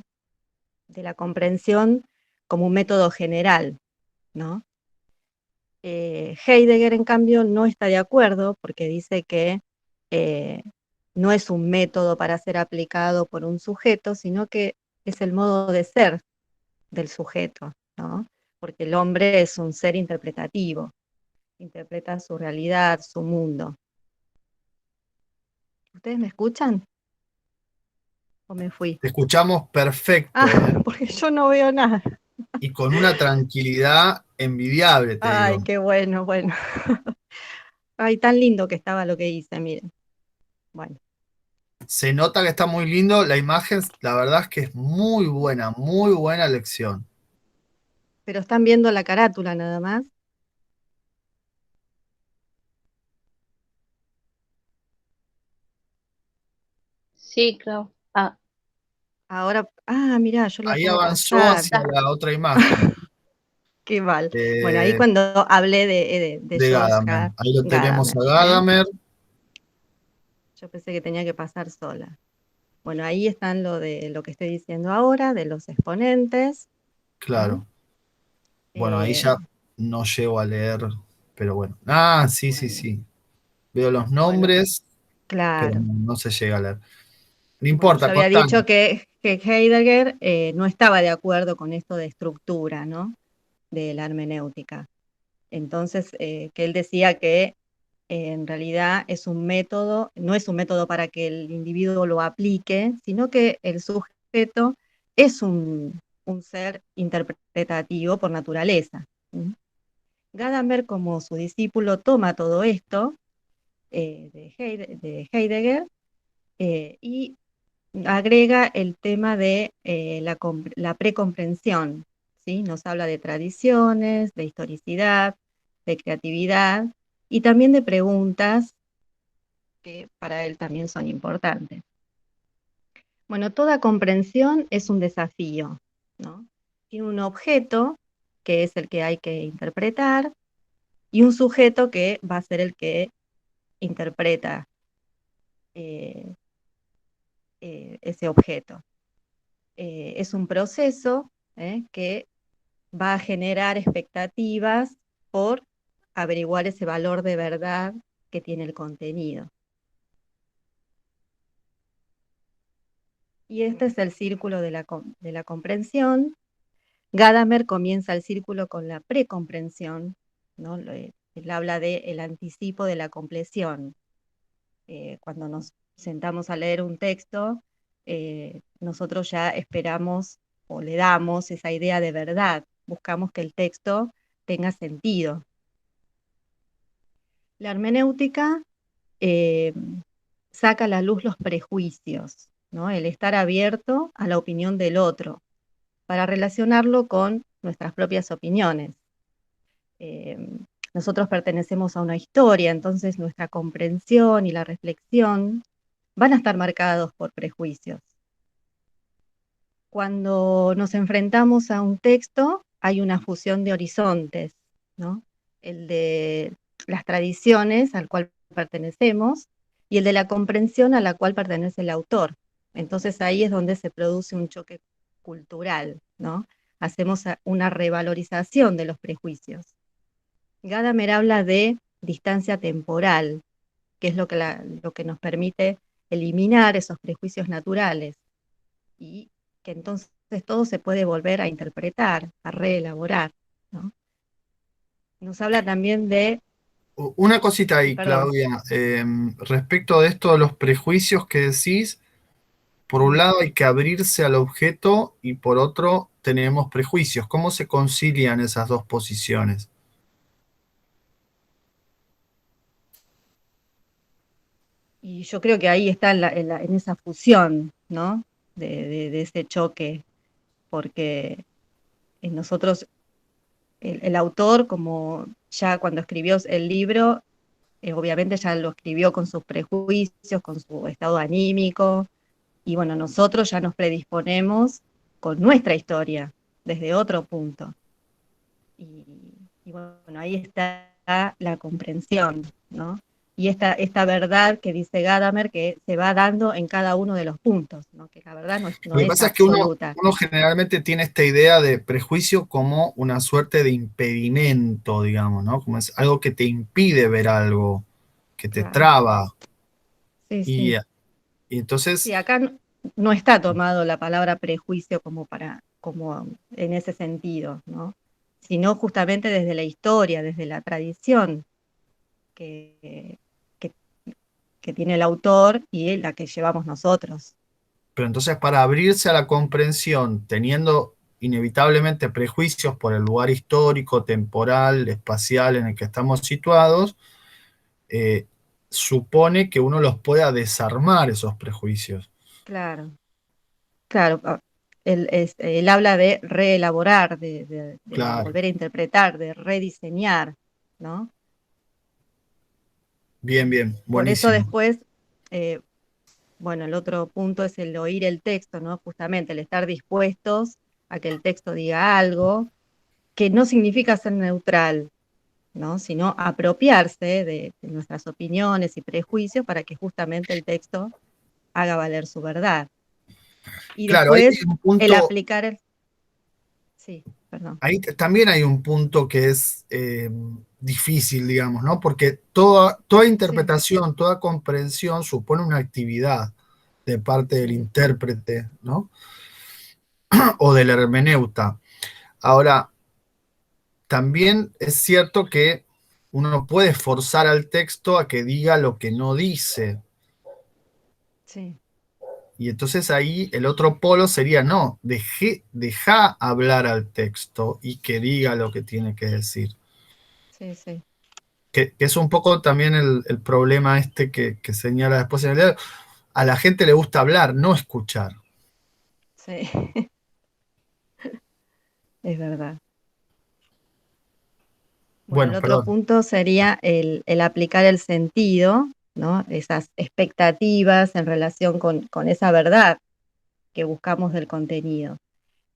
S5: la comprensión como un método general, ¿no? Heidegger, en cambio, no está de acuerdo porque dice que no es un método para ser aplicado por un sujeto, sino que es el modo de ser del sujeto, ¿no? Porque el hombre es un ser interpretativo, interpreta su realidad, su mundo. ¿Ustedes me escuchan? ¿O me fui?
S1: Te escuchamos perfecto,
S5: Porque yo no veo nada.
S1: y con una tranquilidad envidiable, te
S5: Ay,
S1: digo.
S5: qué bueno, bueno. Ay, tan lindo que estaba lo que hice, miren. Bueno.
S1: Se nota que está muy lindo, la imagen, la verdad es que es muy buena lección.
S5: Pero están viendo la carátula nada más.
S6: Sí, creo.
S5: Ahora, mirá, yo la
S1: Ahí
S5: puedo
S1: avanzó
S5: pasar.
S1: hacia la otra imagen
S5: Qué mal. Bueno, ahí
S1: de,
S5: cuando hablé de
S1: de
S5: George
S1: Gadamer. Ahí lo tenemos
S5: Gadamer,
S1: a
S5: ¿eh?
S1: Gadamer.
S5: Yo pensé que tenía que pasar sola. Bueno, ahí están lo que estoy diciendo ahora, de los exponentes.
S1: Claro. Bueno, ahí
S5: Eh,
S1: ya no llego a leer, pero bueno. Sí, sí,
S5: bueno,
S1: sí. Veo los
S5: bueno,
S1: nombres, pero
S5: claro.
S1: no se llega a leer. No
S5: Bueno,
S1: importa,
S5: yo había
S1: contame.
S5: dicho que Heidegger no estaba de acuerdo con esto de estructura, ¿no? De la hermenéutica. Entonces, que él decía que en realidad es un método, no es un método para que el individuo lo aplique, sino que el sujeto es un ser interpretativo por naturaleza. ¿Mm? Gadamer, como su discípulo, toma todo esto de Heidegger y agrega el tema de la precomprensión, ¿sí? Nos habla de tradiciones, de historicidad, de creatividad y también de preguntas que para él también son importantes. Bueno, toda comprensión es un desafío, ¿no? Tiene un objeto, que es el que hay que interpretar, y un sujeto que va a ser el que interpreta eh, ese objeto. Es un proceso que va a generar expectativas por averiguar ese valor de verdad que tiene el contenido. Y este es el círculo de la comprensión. Gadamer comienza el círculo con la precomprensión, ¿no? Él habla del anticipo de la compleción. Cuando nos sentamos a leer un texto, nosotros ya esperamos o le damos esa idea de verdad, buscamos que el texto tenga sentido. La hermenéutica saca a la luz los prejuicios, ¿no? El estar abierto a la opinión del otro, para relacionarlo con nuestras propias opiniones. Nosotros pertenecemos a una historia, entonces nuestra comprensión y la reflexión van a estar marcados por prejuicios. Cuando nos enfrentamos a un texto, hay una fusión de horizontes, ¿no? El de las tradiciones al cual pertenecemos y el de la comprensión a la cual pertenece el autor. Entonces ahí es donde se produce un choque cultural, ¿no? Hacemos una revalorización de los prejuicios. Gadamer habla de distancia temporal, que es lo que nos permite eliminar esos prejuicios naturales y que entonces todo se puede volver a interpretar, a reelaborar, ¿no? Nos habla también de...
S1: Una cosita ahí,
S5: Perdón.
S1: Claudia, respecto de esto de los prejuicios que decís, por un lado hay que abrirse al objeto y por otro tenemos prejuicios. ¿Cómo se concilian esas dos posiciones?
S5: Y yo creo que ahí está en esa fusión, ¿no? De ese choque, porque en nosotros, el autor, como ya cuando escribió el libro, obviamente ya lo escribió con sus prejuicios, con su estado anímico, y bueno, nosotros ya nos predisponemos con nuestra historia, desde otro punto. Y bueno, ahí está la comprensión, ¿no? Y esta verdad que dice Gadamer que se va dando en cada uno de los puntos, ¿no? Que la verdad no
S1: Lo que
S5: es
S1: pasa es que
S5: absoluta.
S1: uno generalmente tiene esta idea de prejuicio como una suerte de impedimento, digamos, ¿no? Como es algo que te impide ver algo, que te
S5: Claro.
S1: traba.
S5: Sí,
S1: Y,
S5: sí.
S1: y entonces,
S5: Sí, acá no está tomado la palabra prejuicio como en ese sentido, ¿no? Sino justamente desde la historia, desde la tradición que, que, que tiene el autor y la que llevamos nosotros.
S1: pero entonces para abrirse a la comprensión, teniendo inevitablemente prejuicios por el lugar histórico, temporal, espacial en el que estamos situados, eh, supone que uno los pueda desarmar esos prejuicios.
S5: Claro, claro. Él habla de reelaborar, de
S1: Claro,
S5: volver a interpretar, de rediseñar, ¿no?
S1: bien, bien,
S5: Por eso
S1: buenísimo.
S5: después, bueno, el otro punto es el oír el texto, ¿no? Justamente el estar dispuestos a que el texto diga algo, que no significa ser neutral, ¿no? Sino apropiarse de nuestras opiniones y prejuicios para que justamente el texto haga valer su verdad. Y
S1: Claro, ahí hay
S5: después
S1: un
S5: el
S1: punto.
S5: aplicar Sí, perdón.
S1: Ahí también hay un punto que es difícil, digamos, ¿no? Porque toda
S5: Sí,
S1: interpretación, toda comprensión supone una actividad de parte del
S5: sí,
S1: intérprete, ¿no? O del hermeneuta. Ahora, también es cierto que uno no puede forzar al texto a que diga lo que no dice.
S5: sí,
S1: Y entonces ahí el otro polo sería, no, deja hablar al texto y que diga lo que tiene que decir.
S5: sí, sí,
S1: Que es un poco también el problema este que señala después en el diario. A la gente le gusta hablar, no escuchar.
S5: sí, es verdad. Bueno, el
S1: Bueno,
S5: otro
S1: perdón.
S5: punto sería el aplicar el sentido, ¿no? Esas expectativas en relación con esa verdad que buscamos del contenido.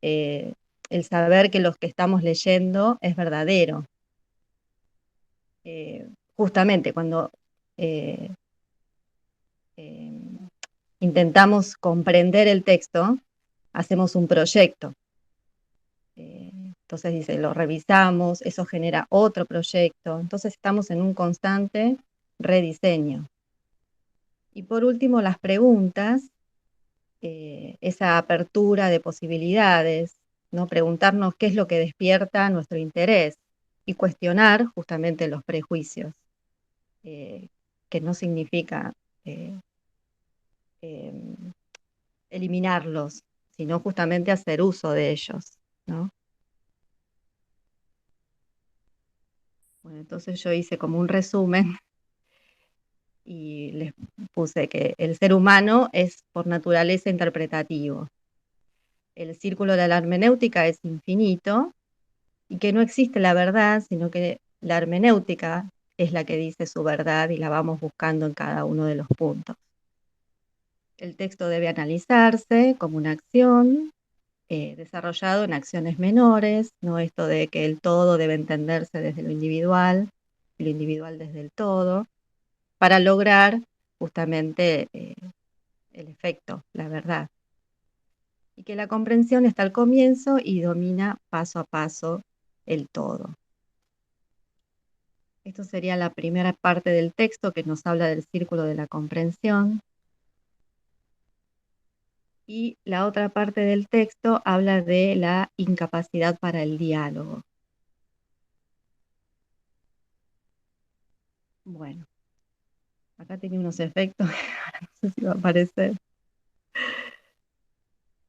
S5: Eh, el saber que lo que estamos leyendo es verdadero. Justamente cuando eh, eh, intentamos comprender el texto, hacemos un proyecto. Entonces dice, lo revisamos, eso genera otro proyecto. Entonces estamos en un constante rediseño. Y por último, las preguntas esa apertura de posibilidades, ¿no? Preguntarnos qué es lo que despierta nuestro interés y cuestionar justamente los prejuicios, que no significa eliminarlos, sino justamente hacer uso de ellos, ¿no? Bueno, entonces yo hice como un resumen y les puse que el ser humano es por naturaleza interpretativo. El círculo de la hermenéutica es infinito y que no existe la verdad, sino que la hermenéutica es la que dice su verdad y la vamos buscando en cada uno de los puntos. El texto debe analizarse como una acción, desarrollado en acciones menores, no esto de que el todo debe entenderse desde lo individual y lo individual desde el todo, para lograr justamente el efecto, la verdad. Y que la comprensión está al comienzo y domina paso a paso el todo. Esto sería la primera parte del texto que nos habla del círculo de la comprensión. Y la otra parte del texto habla de la incapacidad para el diálogo. Bueno, acá tiene unos efectos, no sé si va a aparecer.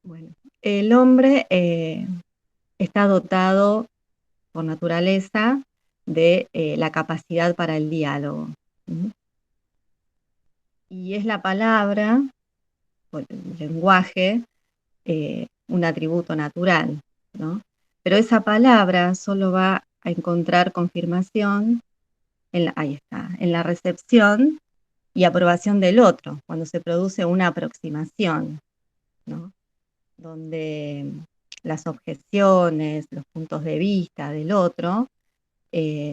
S5: Bueno, el hombre está dotado por naturaleza de la capacidad para el diálogo. ¿Mm? Y es la palabra, o el lenguaje, un atributo natural, ¿no? Pero esa palabra solo va a encontrar confirmación ahí está, en la recepción y aprobación del otro, cuando se produce una aproximación, ¿no? Donde las objeciones, los puntos de vista del otro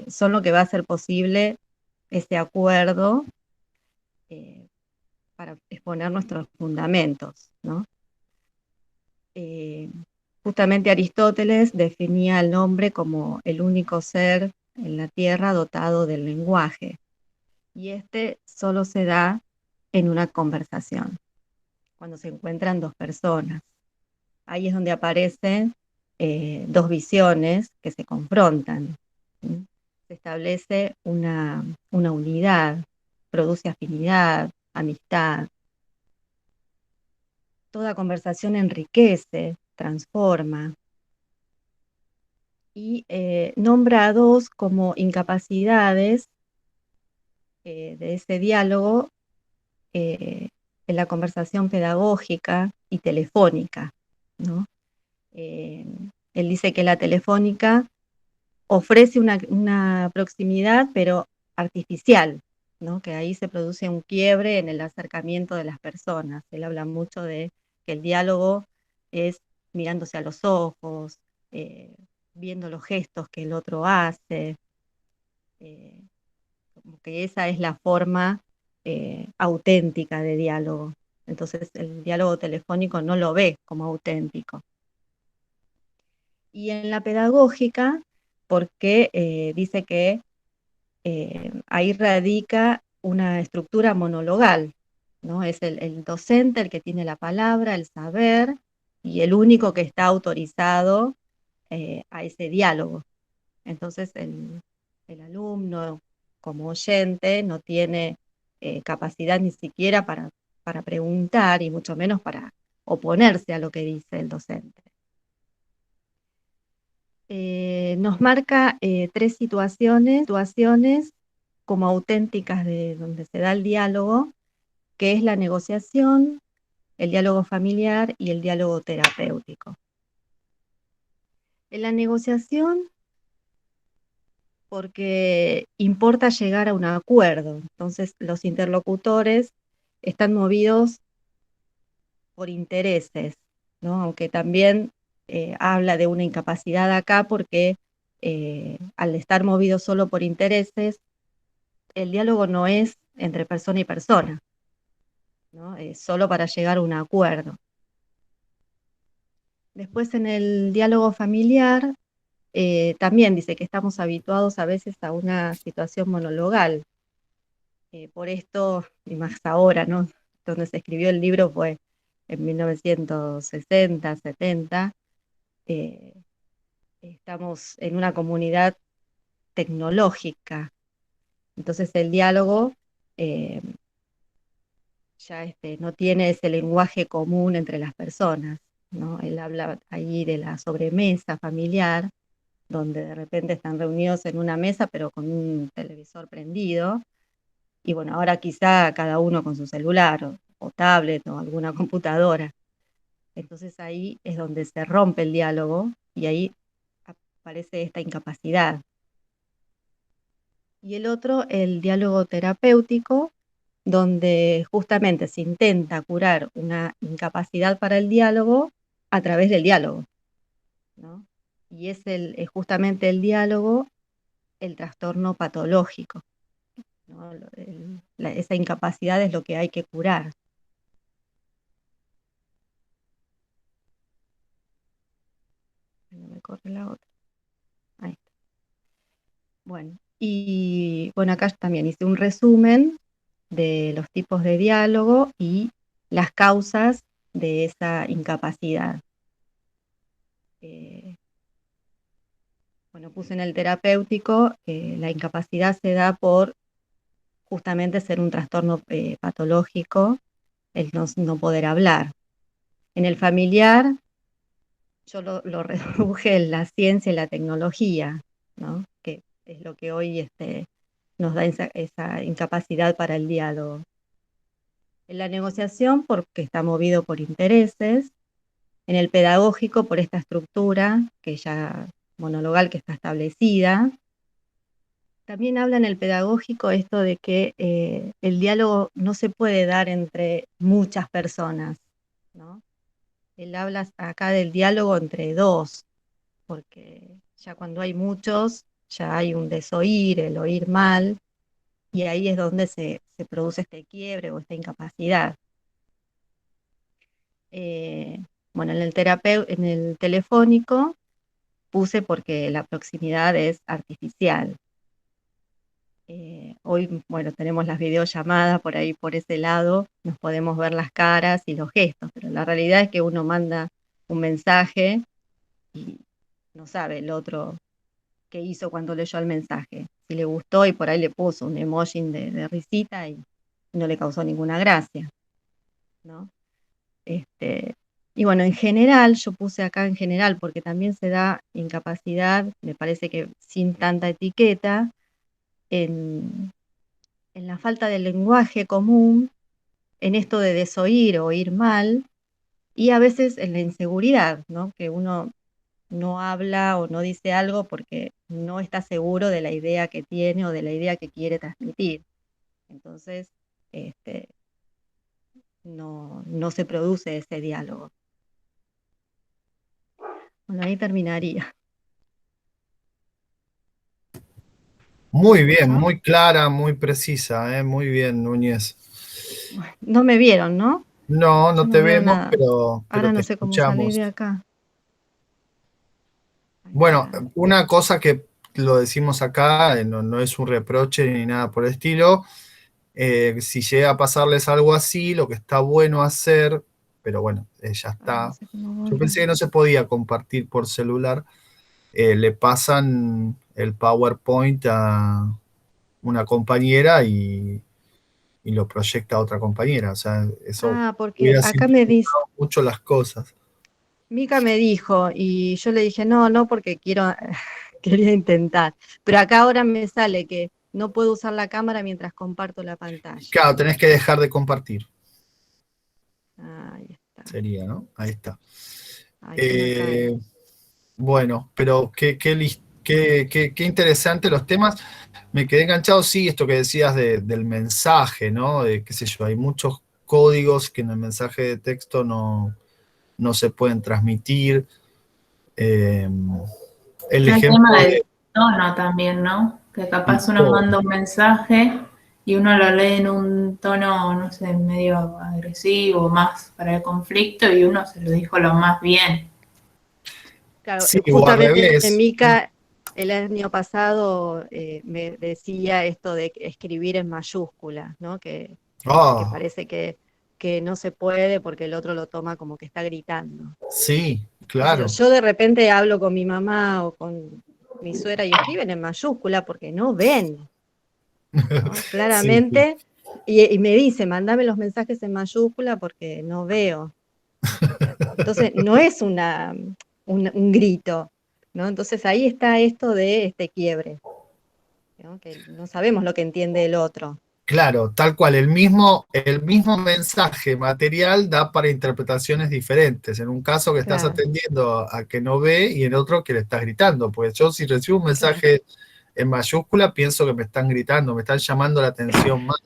S5: son lo que va a hacer posible ese acuerdo para exponer nuestros fundamentos, ¿no? Justamente Aristóteles definía al hombre como el único ser en la tierra dotado del lenguaje, y este solo se da en una conversación, cuando se encuentran dos personas. Ahí es donde aparecen dos visiones que se confrontan. ¿Sí? Se establece una unidad, produce afinidad, amistad. Toda conversación enriquece, transforma. Y nombra a dos como incapacidades de ese diálogo en la conversación pedagógica y telefónica, ¿no? Él dice que la telefónica ofrece una proximidad, pero artificial, ¿no? Que ahí se produce un quiebre en el acercamiento de las personas. Él habla mucho de que el diálogo es mirándose a los ojos, viendo los gestos que el otro hace, como que esa es la forma auténtica de diálogo. Entonces el diálogo telefónico no lo ve como auténtico. Y en la pedagógica, porque dice que ahí radica una estructura monologal, ¿no? Es el docente el que tiene la palabra, el saber, y el único que está autorizado a ese diálogo. Entonces el alumno, como oyente, no tiene capacidad ni siquiera para preguntar, y mucho menos para oponerse a lo que dice el docente. Nos marca tres situaciones como auténticas de donde se da el diálogo, que es la negociación, el diálogo familiar y el diálogo terapéutico. En la negociación, porque importa llegar a un acuerdo, entonces los interlocutores están movidos por intereses, ¿no? Aunque también habla de una incapacidad acá porque al estar movido solo por intereses, el diálogo no es entre persona y persona, ¿no? Es solo para llegar a un acuerdo. Después en el diálogo familiar también dice que estamos habituados a veces a una situación monologal. Por esto, y más ahora, ¿no? Donde se escribió el libro fue en 1960, 70, estamos en una comunidad tecnológica. Entonces el diálogo ya no tiene ese lenguaje común entre las personas, ¿no? Él habla ahí de la sobremesa familiar, donde de repente están reunidos en una mesa, pero con un televisor prendido, y bueno, ahora quizá cada uno con su celular, o tablet, o alguna computadora. Entonces ahí es donde se rompe el diálogo, y ahí aparece esta incapacidad. Y el otro, el diálogo terapéutico, donde justamente se intenta curar una incapacidad para el diálogo a través del diálogo, ¿no? Y es justamente el diálogo el trastorno patológico, ¿no? Esa incapacidad es lo que hay que curar. No me corre la otra. Ahí está. Bueno, y bueno, acá también hice un resumen de los tipos de diálogo y las causas de esa incapacidad. Bueno, puse en el terapéutico, la incapacidad se da por justamente ser un trastorno patológico, el no poder hablar. En el familiar, yo lo reduje en la ciencia y la tecnología, ¿no? Que es lo que hoy nos da esa incapacidad para el diálogo. En la negociación, porque está movido por intereses. En el pedagógico, por esta estructura que ya monologal que está establecida. También habla en el pedagógico esto de que el diálogo no se puede dar entre muchas personas, ¿no? Él habla acá del diálogo entre dos, porque ya cuando hay muchos, ya hay un desoír, el oír mal, y ahí es donde se produce este quiebre o esta incapacidad. Bueno, en el telefónico puse porque la proximidad es artificial. Hoy, bueno, tenemos las videollamadas por ahí, por ese lado, nos podemos ver las caras y los gestos, pero la realidad es que uno manda un mensaje y no sabe el otro qué hizo cuando leyó el mensaje. Si le gustó y por ahí le puso un emoji de risita y no le causó ninguna gracia, ¿no? Y bueno, en general, yo puse acá en general porque también se da incapacidad, me parece que sin tanta etiqueta, en la falta de lenguaje común, en esto de desoír o oír mal, y a veces en la inseguridad, ¿no? Que uno no habla o no dice algo porque no está seguro de la idea que tiene o de la idea que quiere transmitir. Entonces, no se produce ese diálogo. Bueno, ahí terminaría.
S1: Muy bien, muy clara, muy precisa, muy bien, Núñez.
S5: No me vieron, ¿no?
S1: No, no
S5: Yo
S1: te
S5: no veo
S1: vemos,
S5: nada.
S1: pero
S5: Ahora
S1: te
S5: no sé cómo salir
S1: escuchamos.
S5: de acá. Ahí
S1: Bueno,
S5: está.
S1: una cosa que lo decimos acá, no es un reproche ni nada por el estilo. Si llega a pasarles algo así, lo que está bueno hacer, pero bueno, ya
S5: Ay, no
S1: está.
S5: sé cómo
S1: Yo
S5: volver.
S1: pensé que no se podía compartir por celular. Le pasan el PowerPoint a una compañera y lo proyecta a otra compañera. O sea, eso
S5: Ah, porque
S1: hubiera
S5: acá me dice,
S1: simplificado mucho las cosas.
S5: Mica me dijo, y yo le dije, no, porque quería intentar. Pero acá ahora me sale que no puedo usar la cámara mientras comparto la pantalla.
S1: Claro, tenés que dejar de compartir.
S5: Ahí está.
S1: Sería, ¿no? Ahí está.
S5: Ay, qué macana.
S1: Bueno, pero qué interesante los temas. Me quedé enganchado, sí, esto que decías del mensaje, ¿no? De, qué sé yo, hay muchos códigos que en el mensaje de texto no se pueden transmitir. El
S3: El tema
S1: ejemplo
S3: del tono también, ¿no? Que
S1: del
S3: capaz uno
S1: tono.
S3: manda un mensaje y uno lo lee en un tono, no sé, medio agresivo, más para el conflicto, y uno se lo dijo lo más bien.
S5: Claro,
S1: Sí, o al
S5: justamente
S1: revés.
S5: Mica el año pasado me decía esto de escribir en mayúsculas, ¿no? Que
S1: Ah,
S5: parece que que no se puede porque el otro lo toma como que está gritando.
S1: Sí,
S5: Qué sé
S1: claro.
S5: yo de repente hablo con mi mamá o con mi suegra y escriben en mayúscula porque no ven, ¿no?
S1: Sí,
S5: Claramente, y me dice, mandame los mensajes en mayúscula porque no veo. Entonces, no es un grito, ¿no? Entonces ahí está esto de este quiebre, ¿no? Que no sabemos lo que entiende el otro.
S1: claro, tal cual, el mismo mensaje material da para interpretaciones diferentes. En un caso que estás
S5: Claro,
S1: atendiendo a que no ve y en otro que le estás gritando. Pues yo si recibo un
S5: claro.
S1: mensaje en mayúscula pienso que me están gritando, me están llamando la atención mal.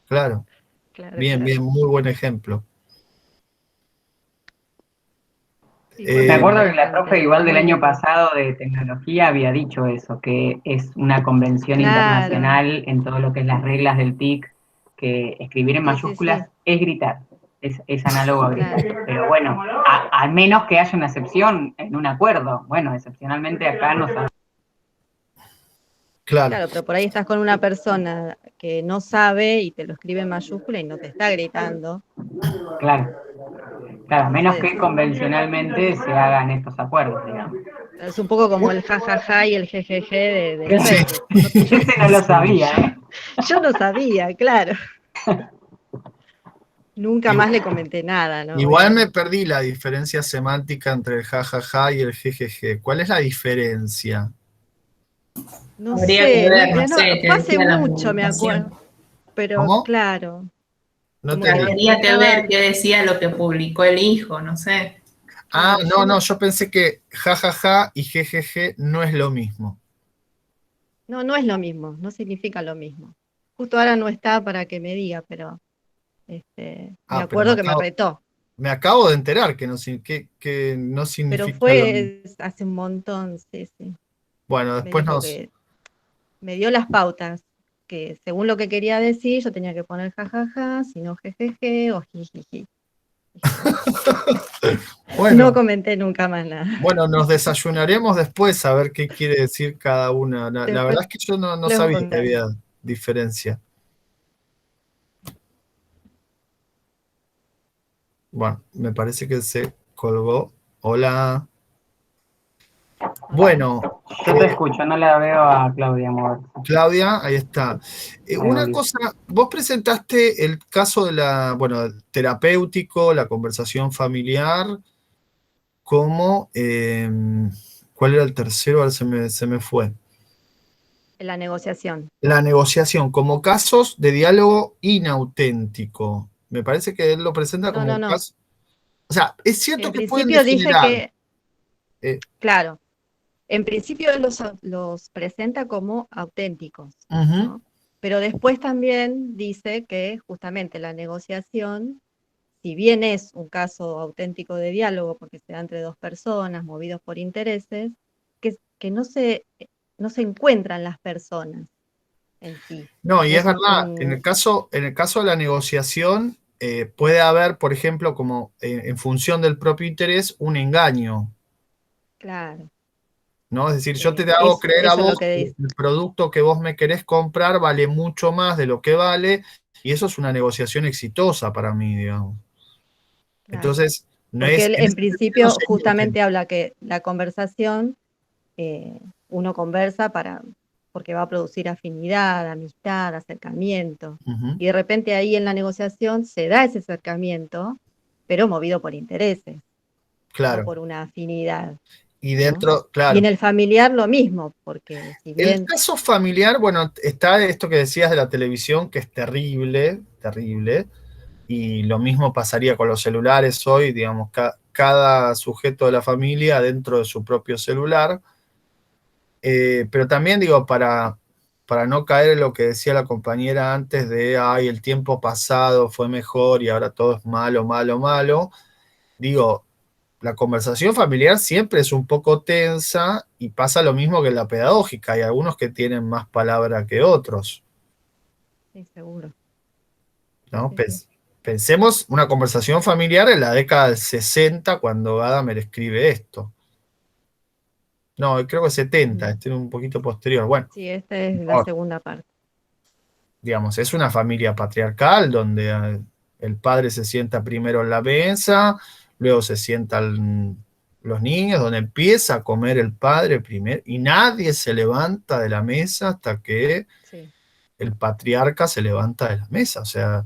S1: Claro,
S5: Claro,
S1: bien,
S5: claro.
S1: bien, muy buen ejemplo.
S5: Sí,
S4: Me
S5: bueno,
S1: Eh,
S4: acuerdo que la
S5: interesante,
S4: profe igual del
S5: muy
S4: año
S5: lindo.
S4: pasado de tecnología había dicho eso, que es una convención
S5: Claro,
S4: internacional en todo lo que es las reglas del TIC, que escribir en
S5: sí, sí, sí,
S4: mayúsculas es gritar, es análogo a gritar.
S5: claro.
S4: Pero bueno, al menos que haya una excepción en un acuerdo. Bueno, excepcionalmente acá no sabemos.
S1: claro,
S5: Claro, pero por ahí estás con una persona que no sabe y te lo escribe en mayúscula y no te está gritando.
S4: Claro, claro, a menos
S5: Entonces,
S4: que convencionalmente se hagan estos acuerdos, digamos.
S5: es un poco como el jajaja y el jejeje del
S1: sí,
S5: Facebook.
S4: Ese no lo sabía, ¿eh?
S5: Yo no sabía, claro. Nunca más
S1: Igual,
S5: le comenté nada, ¿no?
S1: igual me
S5: Obviamente.
S1: perdí la diferencia semántica entre el jajaja y el jejeje. ¿Cuál es la diferencia?
S5: No
S3: Habría que
S5: sé,
S3: ver, no
S5: no,
S3: sé,
S5: fue
S3: qué
S5: hace
S3: decía la
S5: mucho, me
S3: publicación.
S5: acuerdo. Pero
S1: ¿Cómo?
S5: claro,
S1: No
S5: como que
S1: entendí.
S3: Habría que ver
S5: estaba,
S3: qué decía lo que publicó el hijo, no sé.
S1: Ah,
S5: claro,
S1: no, no, yo pensé que jajaja y jejeje no es lo mismo.
S5: no, no es lo mismo, no significa lo mismo. Justo ahora no está para que me diga, pero me
S1: Ah, pero me
S5: acuerdo que me
S1: acabo,
S5: retó,
S1: me acabo de enterar que no
S5: pero
S1: significa lo mismo.
S5: fue hace un montón, sí, sí.
S1: Bueno,
S5: Me
S1: después
S5: dijo
S1: nos...
S5: que me dio las pautas, que según lo que quería decir, yo tenía que poner jajaja, si no jejeje o jijiji. No
S1: Bueno,
S5: comenté nunca más nada.
S1: bueno, nos desayunaremos después a ver qué quiere decir cada una. La
S5: Después
S1: verdad es que yo no
S5: les voy
S1: sabía que
S5: contando.
S1: había diferencia. Bueno, me parece que se colgó. Hola. Bueno,
S4: Yo te escucho, no la veo a Claudia moverse.
S1: Claudia, ahí está.
S4: Ahí
S1: Una
S4: volví.
S1: cosa, vos presentaste el caso bueno, terapéutico, la conversación familiar, como, ¿cuál era el tercero? Ahora se me fue.
S5: La negociación.
S1: La negociación, como casos de diálogo inauténtico. Me parece que él lo presenta
S5: No, no,
S1: como
S5: no.
S1: caso. O sea, es cierto
S5: En
S1: que pueden
S5: principio dice
S1: degenerar.
S5: que,
S1: eh,
S5: claro, en principio él los presenta como auténticos,
S1: ujú,
S5: ¿no? Pero después también dice que justamente la negociación, si bien es un caso auténtico de diálogo, porque se da entre dos personas movidos por intereses, que no se encuentran las personas en sí.
S1: no, y
S5: No
S1: es
S5: es
S1: verdad, en el caso de la negociación, puede haber, por ejemplo, como en función del propio interés, un engaño,
S5: claro,
S1: ¿no? Es decir, yo te hago
S5: eso,
S1: creer a
S5: eso es lo
S1: vos
S5: que
S1: que
S5: dice.
S1: el producto que vos me querés comprar vale mucho más de lo que vale, y eso es una negociación exitosa para mí, digamos.
S5: Claro.
S1: Entonces, no
S5: Porque
S1: es,
S5: él
S1: en
S5: en
S1: ese sentido
S5: principio
S1: sería
S5: justamente
S1: auténtico.
S5: habla que la conversación, uno conversa porque va a producir afinidad, amistad, acercamiento.
S1: Ujú,
S5: Y de repente ahí en la negociación se da ese acercamiento, pero movido por intereses, no
S1: claro.
S5: por una afinidad,
S1: Y
S5: ¿no?
S1: dentro,
S5: Y en
S1: claro.
S5: el familiar lo mismo, porque si
S1: El
S5: bien,
S1: caso familiar, bueno, está esto que decías de la televisión, que es terrible, terrible. Y lo mismo pasaría con los celulares hoy, digamos, cada sujeto de la familia dentro de su propio celular. Pero también digo, para no caer en lo que decía la compañera antes de, ay, el tiempo pasado fue mejor y ahora todo es malo, malo, malo, digo, la conversación familiar siempre es un poco tensa y pasa lo mismo que en la pedagógica. Hay algunos que tienen más palabra que otros,
S5: sí, seguro, sí,
S1: ¿no?
S5: sí, sí.
S1: Pensemos una conversación familiar en la década del 60 cuando Gadamer escribe esto. No, creo que 70,
S5: Ujú.
S1: este es un poquito posterior. Bueno,
S5: Sí, esta es la
S1: no,
S5: segunda parte.
S1: digamos, es una familia patriarcal donde el padre se sienta primero en la mesa, luego se sientan los niños, donde empieza a comer el padre primero, y nadie se levanta de la mesa hasta que
S5: Sí.
S1: el patriarca se levanta de la mesa. O sea,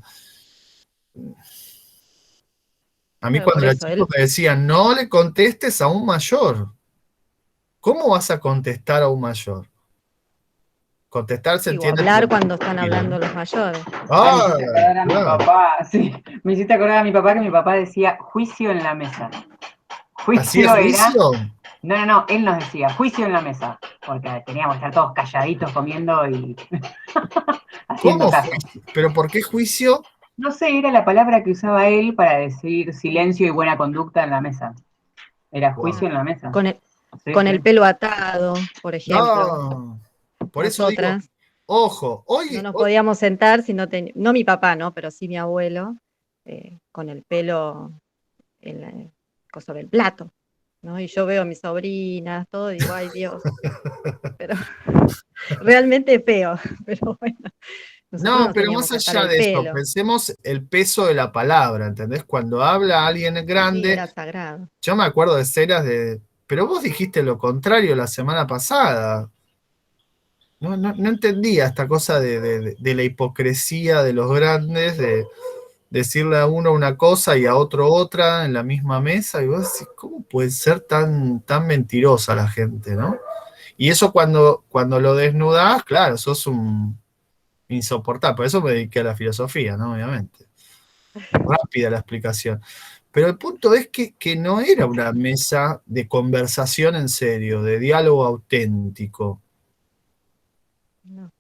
S1: a mí
S5: Claro,
S1: cuando
S5: por
S1: era
S5: eso
S1: chico
S5: él,
S1: me decían, no le contestes a un mayor. ¿Cómo vas a contestar a un mayor? Contestar se
S5: digo,
S1: entiende
S5: hablar
S1: por
S5: cuando están
S1: decir,
S5: hablando
S1: ¿no?
S5: los mayores.
S4: Ah, me
S1: Ah,
S4: hiciste acordar a mi
S1: claro.
S4: papá, sí. Me hiciste acordar a mi papá que mi papá decía juicio en la mesa.
S1: ¿Hacía
S4: Juicio era.
S1: juicio?
S4: No, él nos decía juicio en la mesa. Porque teníamos que estar todos calladitos comiendo y haciendo
S1: ¿Cómo
S4: caso.
S1: juicio? ¿Pero por qué juicio?
S4: No sé, era la palabra que usaba él para decir silencio y buena conducta en la mesa. Era
S1: Wow.
S4: juicio en la mesa.
S5: Con el,
S4: Sí,
S5: con
S4: sí.
S5: el pelo atado, por ejemplo.
S1: No, por eso digo,
S5: Nosotras
S1: ojo,
S5: no
S1: hoy,
S5: nos podíamos sentar si no teníamos, no mi papá, ¿no? Pero sí mi abuelo, con el pelo en el coso del plato, ¿no? Y yo veo a mis sobrinas, todo, digo, ay Dios, pero realmente feo, pero bueno, nosotros
S1: no,
S5: nos
S1: pero
S5: teníamos
S1: más
S5: que atar
S1: allá
S5: el
S1: de eso,
S5: pelo,
S1: pensemos el peso de la palabra, ¿entendés? Cuando habla alguien
S5: sí,
S1: grande,
S5: era sagrado.
S1: yo me acuerdo de escenas de, pero vos dijiste lo contrario la semana pasada. No entendía esta cosa de la hipocresía de los grandes, de decirle a uno una cosa y a otro otra en la misma mesa, y vos decís, ¿cómo puede ser tan mentirosa la gente, ¿no? Y eso cuando lo desnudás, claro, sos un insoportable. Por eso me dediqué a la filosofía, ¿no? Obviamente. Rápida la explicación. Pero el punto es que no era una mesa de conversación en serio, de diálogo auténtico.
S5: No,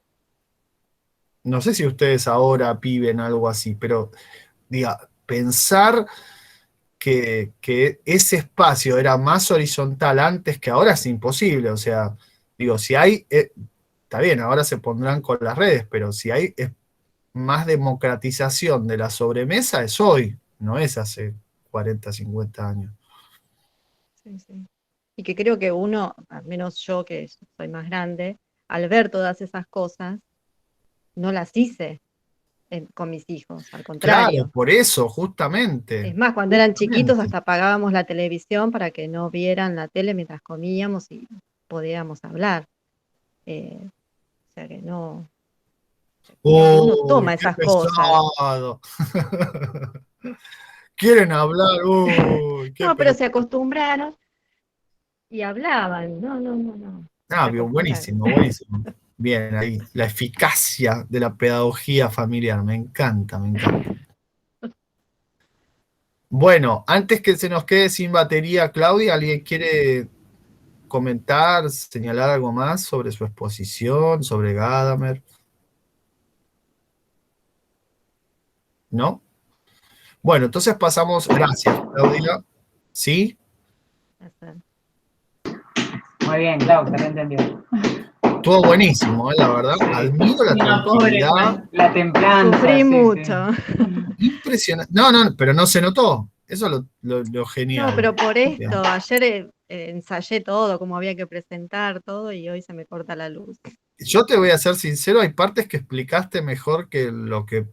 S1: No sé si ustedes ahora viven algo así, pero diga, pensar que ese espacio era más horizontal antes que ahora es imposible. O sea, digo, si hay, está bien, ahora se pondrán con las redes, pero si hay más democratización de la sobremesa es hoy, no es hace 40, 50 años.
S5: sí, sí. Y que creo que uno, al menos yo que soy más grande, al ver todas esas cosas, no las hice con mis hijos, al
S1: Claro,
S5: contrario.
S1: por eso, justamente.
S5: Es más, cuando eran chiquitos
S1: Justamente.
S5: hasta apagábamos la televisión para que no vieran la tele mientras comíamos y podíamos hablar. O sea que no, creo que uno
S1: Uy,
S5: toma
S1: qué
S5: esas cosas.
S1: pesado. Quieren hablar, uy, qué
S5: No, pero
S1: pesado.
S5: se acostumbraron y hablaban. No, no, no, no.
S1: Ah,
S5: Se
S1: bien,
S5: acostumbraron.
S1: buenísimo, buenísimo. Bien, ahí, la eficacia de la pedagogía familiar, me encanta, me encanta. Bueno, antes que se nos quede sin batería, Claudia, ¿alguien quiere comentar, señalar algo más sobre su exposición, sobre Gadamer? ¿No? Bueno, entonces pasamos, gracias, Claudia. ¿Sí?
S4: Muy bien, Clau, se entendió.
S1: Estuvo buenísimo, la verdad.
S4: Sí.
S1: Admiro la
S3: No, pobre
S1: tranquilidad.
S3: Juan.
S4: La templanza,
S5: Sufrí
S4: sí,
S5: mucho.
S4: sí.
S1: Impresionante. No, no, pero no se notó. Eso es lo
S5: No,
S1: genial.
S5: pero por esto, ayer ensayé todo, como había que presentar todo y hoy se me corta la luz.
S1: Yo te voy a ser sincero, hay partes que explicaste mejor que lo que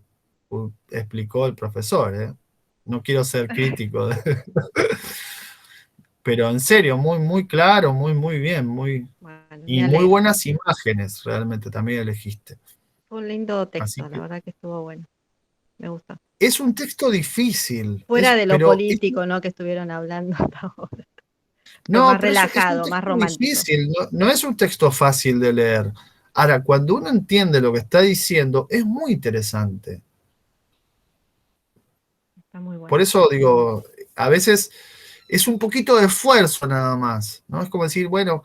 S1: explicó el profesor, ¿eh? No quiero ser crítico, pero en serio, muy claro, muy bien,
S5: Bueno, me
S1: y muy
S5: alegro.
S1: buenas imágenes realmente también elegiste.
S5: Fue un lindo
S1: Así
S5: texto, la
S1: que
S5: verdad que estuvo bueno. Me gustó.
S1: es un texto difícil,
S5: Fuera de lo
S1: pero
S5: político, ¿no? Que estuvieron hablando hasta ahora. Fue
S1: no,
S5: más
S1: pero es un
S5: relajado, más
S1: texto
S5: romántico.
S1: difícil, no es un texto fácil de leer. Ahora, cuando uno entiende lo que está diciendo, es muy interesante.
S5: Está muy
S1: Por
S5: bueno.
S1: eso digo, a veces es un poquito de esfuerzo nada más, ¿no? Es como decir, bueno,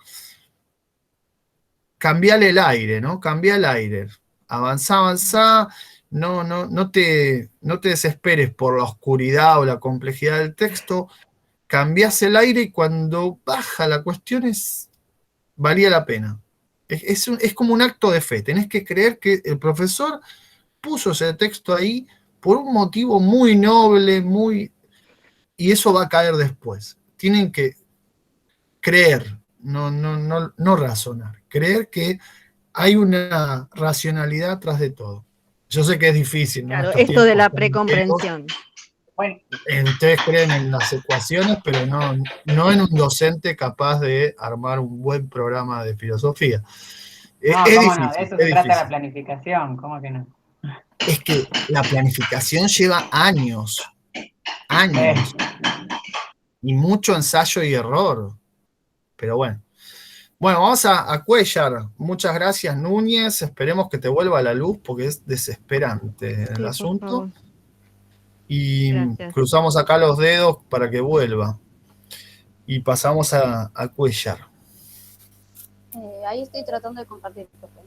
S1: cambiale el aire, ¿no? Cambia el aire. Avanzá, no te desesperes por la oscuridad o la complejidad del texto, cambiás el aire y cuando baja la cuestión valía la pena. Es como un acto de fe, tenés que creer que el profesor puso ese texto ahí por un motivo muy noble, y eso va a caer después. Tienen que creer, no razonar, creer que hay una racionalidad atrás de todo. Yo sé que es difícil, ¿no?
S5: Claro,
S1: Estos
S5: esto de
S1: tiempos
S5: la
S1: son feos.
S5: precomprensión.
S4: Bueno,
S1: Ustedes creen en las ecuaciones, pero no en un docente capaz de armar un buen programa de filosofía.
S4: no,
S1: Es
S4: cómo no, de
S1: difícil,
S4: eso
S1: es
S4: se trata la
S1: difícil.
S4: planificación, ¿cómo que no?
S1: Es que la planificación lleva años, años, y mucho ensayo y error. Pero bueno. Bueno, vamos a Cuellar. Muchas gracias, Núñez. Esperemos que te vuelva la luz porque es desesperante el
S5: Sí, por
S1: asunto.
S5: favor.
S1: Y
S5: Gracias.
S1: cruzamos acá los dedos para que vuelva. Y pasamos a Cuellar.
S6: Ahí estoy tratando de compartir, profe.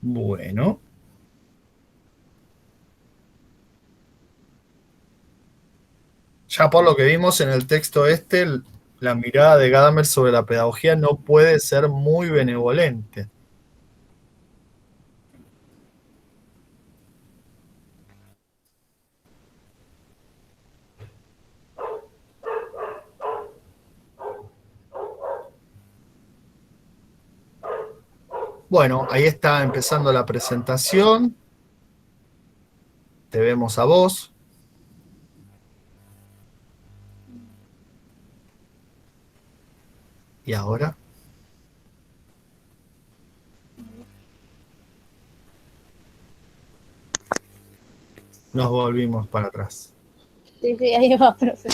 S1: Bueno. Ya por lo que vimos en el texto este, la mirada de Gadamer sobre la pedagogía no puede ser muy benevolente. Bueno, ahí está empezando la presentación. Te vemos a vos. ¿Y ahora? Nos volvimos para atrás.
S6: Sí, sí, ahí va, profe.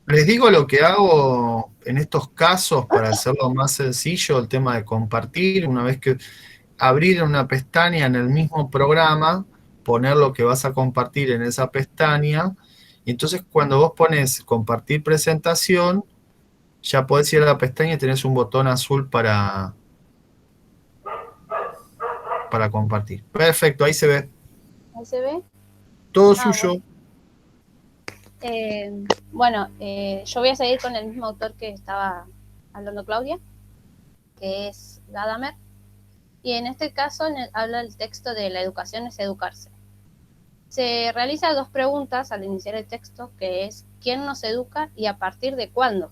S1: Les digo lo que hago en estos casos para hacerlo más sencillo, el tema de compartir, una vez que abrir una pestaña en el mismo programa, poner lo que vas a compartir en esa pestaña, y entonces cuando vos pones compartir presentación, ya podés ir a la pestaña y tenés un botón azul para compartir. Perfecto, ahí se ve.
S6: Ahí se ve.
S1: Todo
S6: Ah,
S1: suyo.
S6: bueno, yo voy a seguir con el mismo autor que estaba hablando Claudia, que es Gadamer. Y en este caso habla el texto de la educación es educarse. Se realiza dos preguntas al iniciar el texto, que es ¿quién nos educa y a partir de cuándo?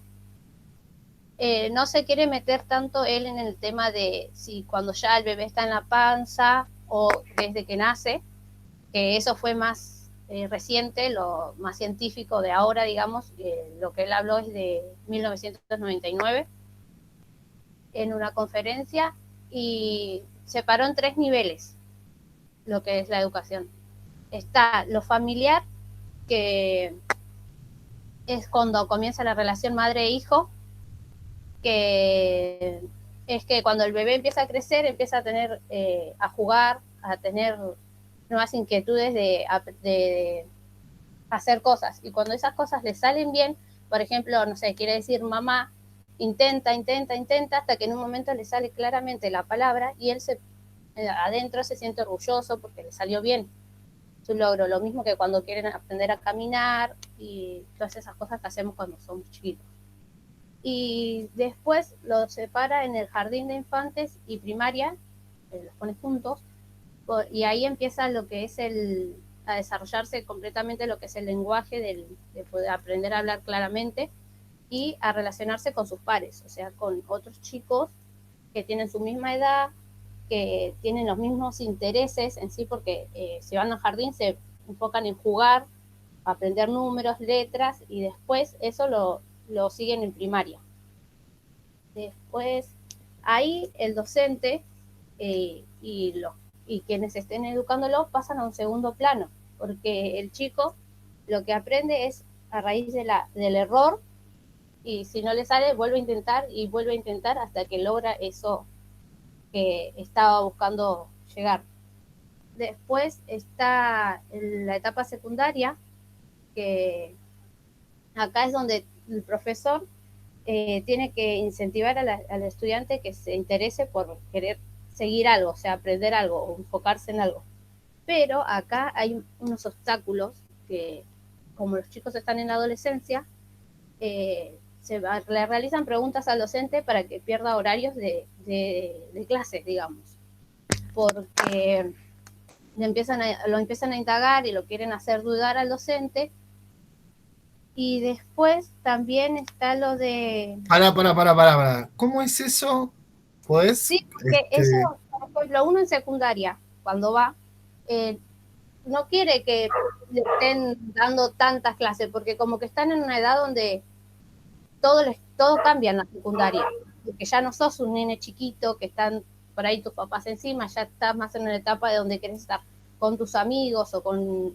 S6: No se quiere meter tanto él en el tema de si cuando ya el bebé está en la panza o desde que nace, que eso fue más reciente, lo más científico de ahora, digamos, lo que él habló es de 1999 en una conferencia y separó en 3 niveles lo que es la educación. Está lo familiar, que es cuando comienza la relación madre-hijo, que es que cuando el bebé empieza a crecer, empieza a tener, a jugar, a tener nuevas inquietudes de hacer cosas. Y cuando esas cosas le salen bien, por ejemplo, no sé, quiere decir mamá, intenta, hasta que en un momento le sale claramente la palabra y él adentro se siente orgulloso porque le salió bien su logro. Lo mismo que cuando quieren aprender a caminar y todas esas cosas que hacemos cuando somos chiquitos. Y después los separa en el jardín de infantes y primaria, los pone juntos, y ahí empieza lo que es a desarrollarse completamente lo que es el lenguaje de poder aprender a hablar claramente y a relacionarse con sus pares, o sea, con otros chicos que tienen su misma edad, que tienen los mismos intereses en sí, porque si van al jardín se enfocan en jugar, aprender números, letras, y después eso lo siguen en primaria. Después, ahí el docente y quienes estén educándolo pasan a un segundo plano, porque el chico lo que aprende es a raíz del error, y si no le sale, vuelve a intentar y vuelve a intentar hasta que logra eso que estaba buscando llegar. Después está la etapa secundaria, que acá es donde el profesor tiene que incentivar al estudiante que se interese por querer seguir algo, o sea, aprender algo o enfocarse en algo. Pero acá hay unos obstáculos que, como los chicos están en la adolescencia, le realizan preguntas al docente para que pierda horarios de clases, digamos, porque lo empiezan a indagar y lo quieren hacer dudar al docente, Y después también está lo de...
S1: Para. ¿Cómo es eso? ¿Podés?
S6: Sí, porque eso, por ejemplo, uno en secundaria, cuando va, no quiere que le estén dando tantas clases, porque como que están en una edad donde todo cambia en la secundaria, porque ya no sos un nene chiquito que están por ahí tus papás encima, ya estás más en una etapa de donde querés estar con tus amigos o con...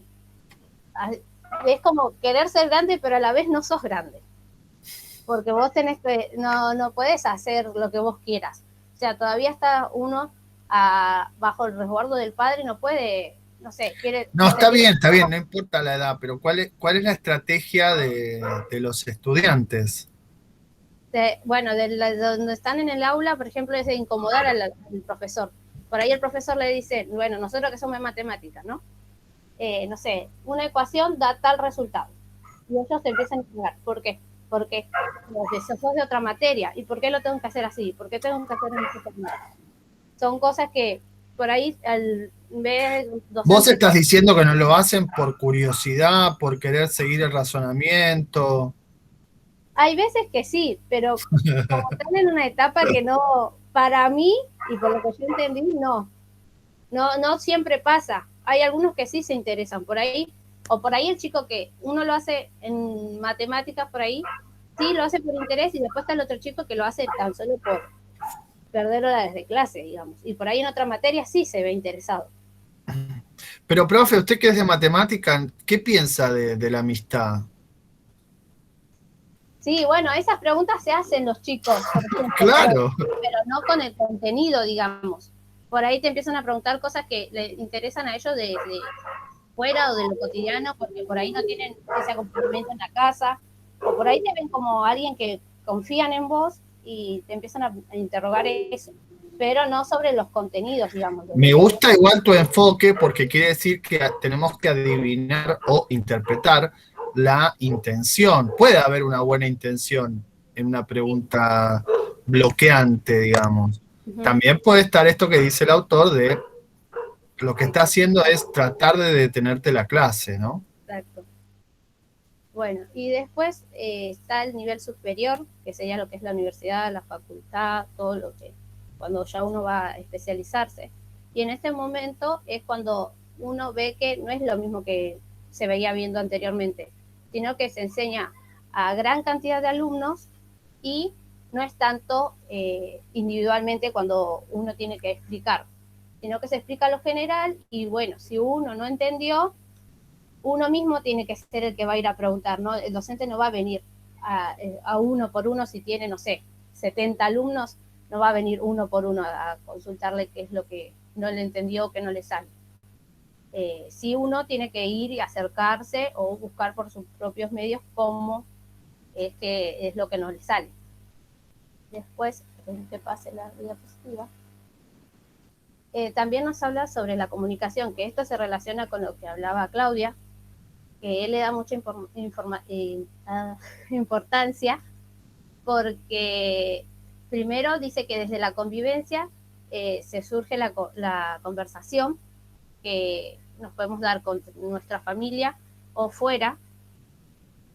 S6: Es como querer ser grande, pero a la vez no sos grande, porque vos tenés que, no podés hacer lo que vos quieras. O sea, todavía está uno bajo el resguardo del padre y no puede, no sé, quiere...
S1: No, está bien, no importa la edad, pero ¿cuál es la estrategia de los estudiantes?
S6: Bueno, donde están en el aula, por ejemplo, es de incomodar al profesor. Por ahí el profesor le dice, bueno, nosotros que somos de matemáticas, ¿no? No sé, una ecuación da tal resultado. Y ellos se empiezan a explicar, ¿por qué? Porque sos de otra materia. ¿Y por qué lo tengo que hacer así? ¿Por qué tengo que hacer en este formato? Son cosas que por ahí al ver
S1: Vos estás diciendo que no lo hacen por curiosidad, por querer seguir el razonamiento.
S6: Hay veces que sí, pero como están en una etapa que no, para mí, y por lo que yo entendí, no siempre pasa. Hay algunos que sí se interesan por ahí, o por ahí el chico que uno lo hace en matemáticas por ahí, sí lo hace por interés, y después está el otro chico que lo hace tan solo por perder horas de clase, digamos. Y por ahí en otra materia sí se ve interesado.
S1: Pero, profe, usted que es de matemática, ¿qué piensa de la amistad?
S6: Sí, bueno, esas preguntas se hacen los chicos, por ejemplo,
S1: Claro.
S6: pero no con el contenido, digamos. Por ahí te empiezan a preguntar cosas que le interesan a ellos de fuera o de lo cotidiano, porque por ahí no tienen ese acompañamiento en la casa, o por ahí te ven como alguien que confían en vos y te empiezan a interrogar eso, pero no sobre los contenidos, digamos.
S1: Me gusta igual tu enfoque porque quiere decir que tenemos que adivinar o interpretar la intención. Puede haber una buena intención en una pregunta bloqueante, digamos. También puede estar esto que dice el autor de lo que está haciendo es tratar de detenerte la clase, ¿no?
S6: Exacto. Bueno, y después está el nivel superior, que sería lo que es la universidad, la facultad, todo lo que, cuando ya uno va a especializarse. Y en este momento es cuando uno ve que no es lo mismo que se veía viendo anteriormente, sino que se enseña a gran cantidad de alumnos y no es tanto individualmente cuando uno tiene que explicar, sino que se explica lo general y bueno, si uno no entendió, uno mismo tiene que ser el que va a ir a preguntar, ¿no? El docente no va a venir a uno por uno si tiene, no sé, 70 alumnos, no va a venir uno por uno a consultarle qué es lo que no le entendió o que no le sale. Sí, uno tiene que ir y acercarse o buscar por sus propios medios cómo es lo que no le sale. Después, que pase la diapositiva. También nos habla sobre la comunicación, que esto se relaciona con lo que hablaba Claudia, que él le da mucha importancia porque primero dice que desde la convivencia se surge la conversación que nos podemos dar con nuestra familia o fuera,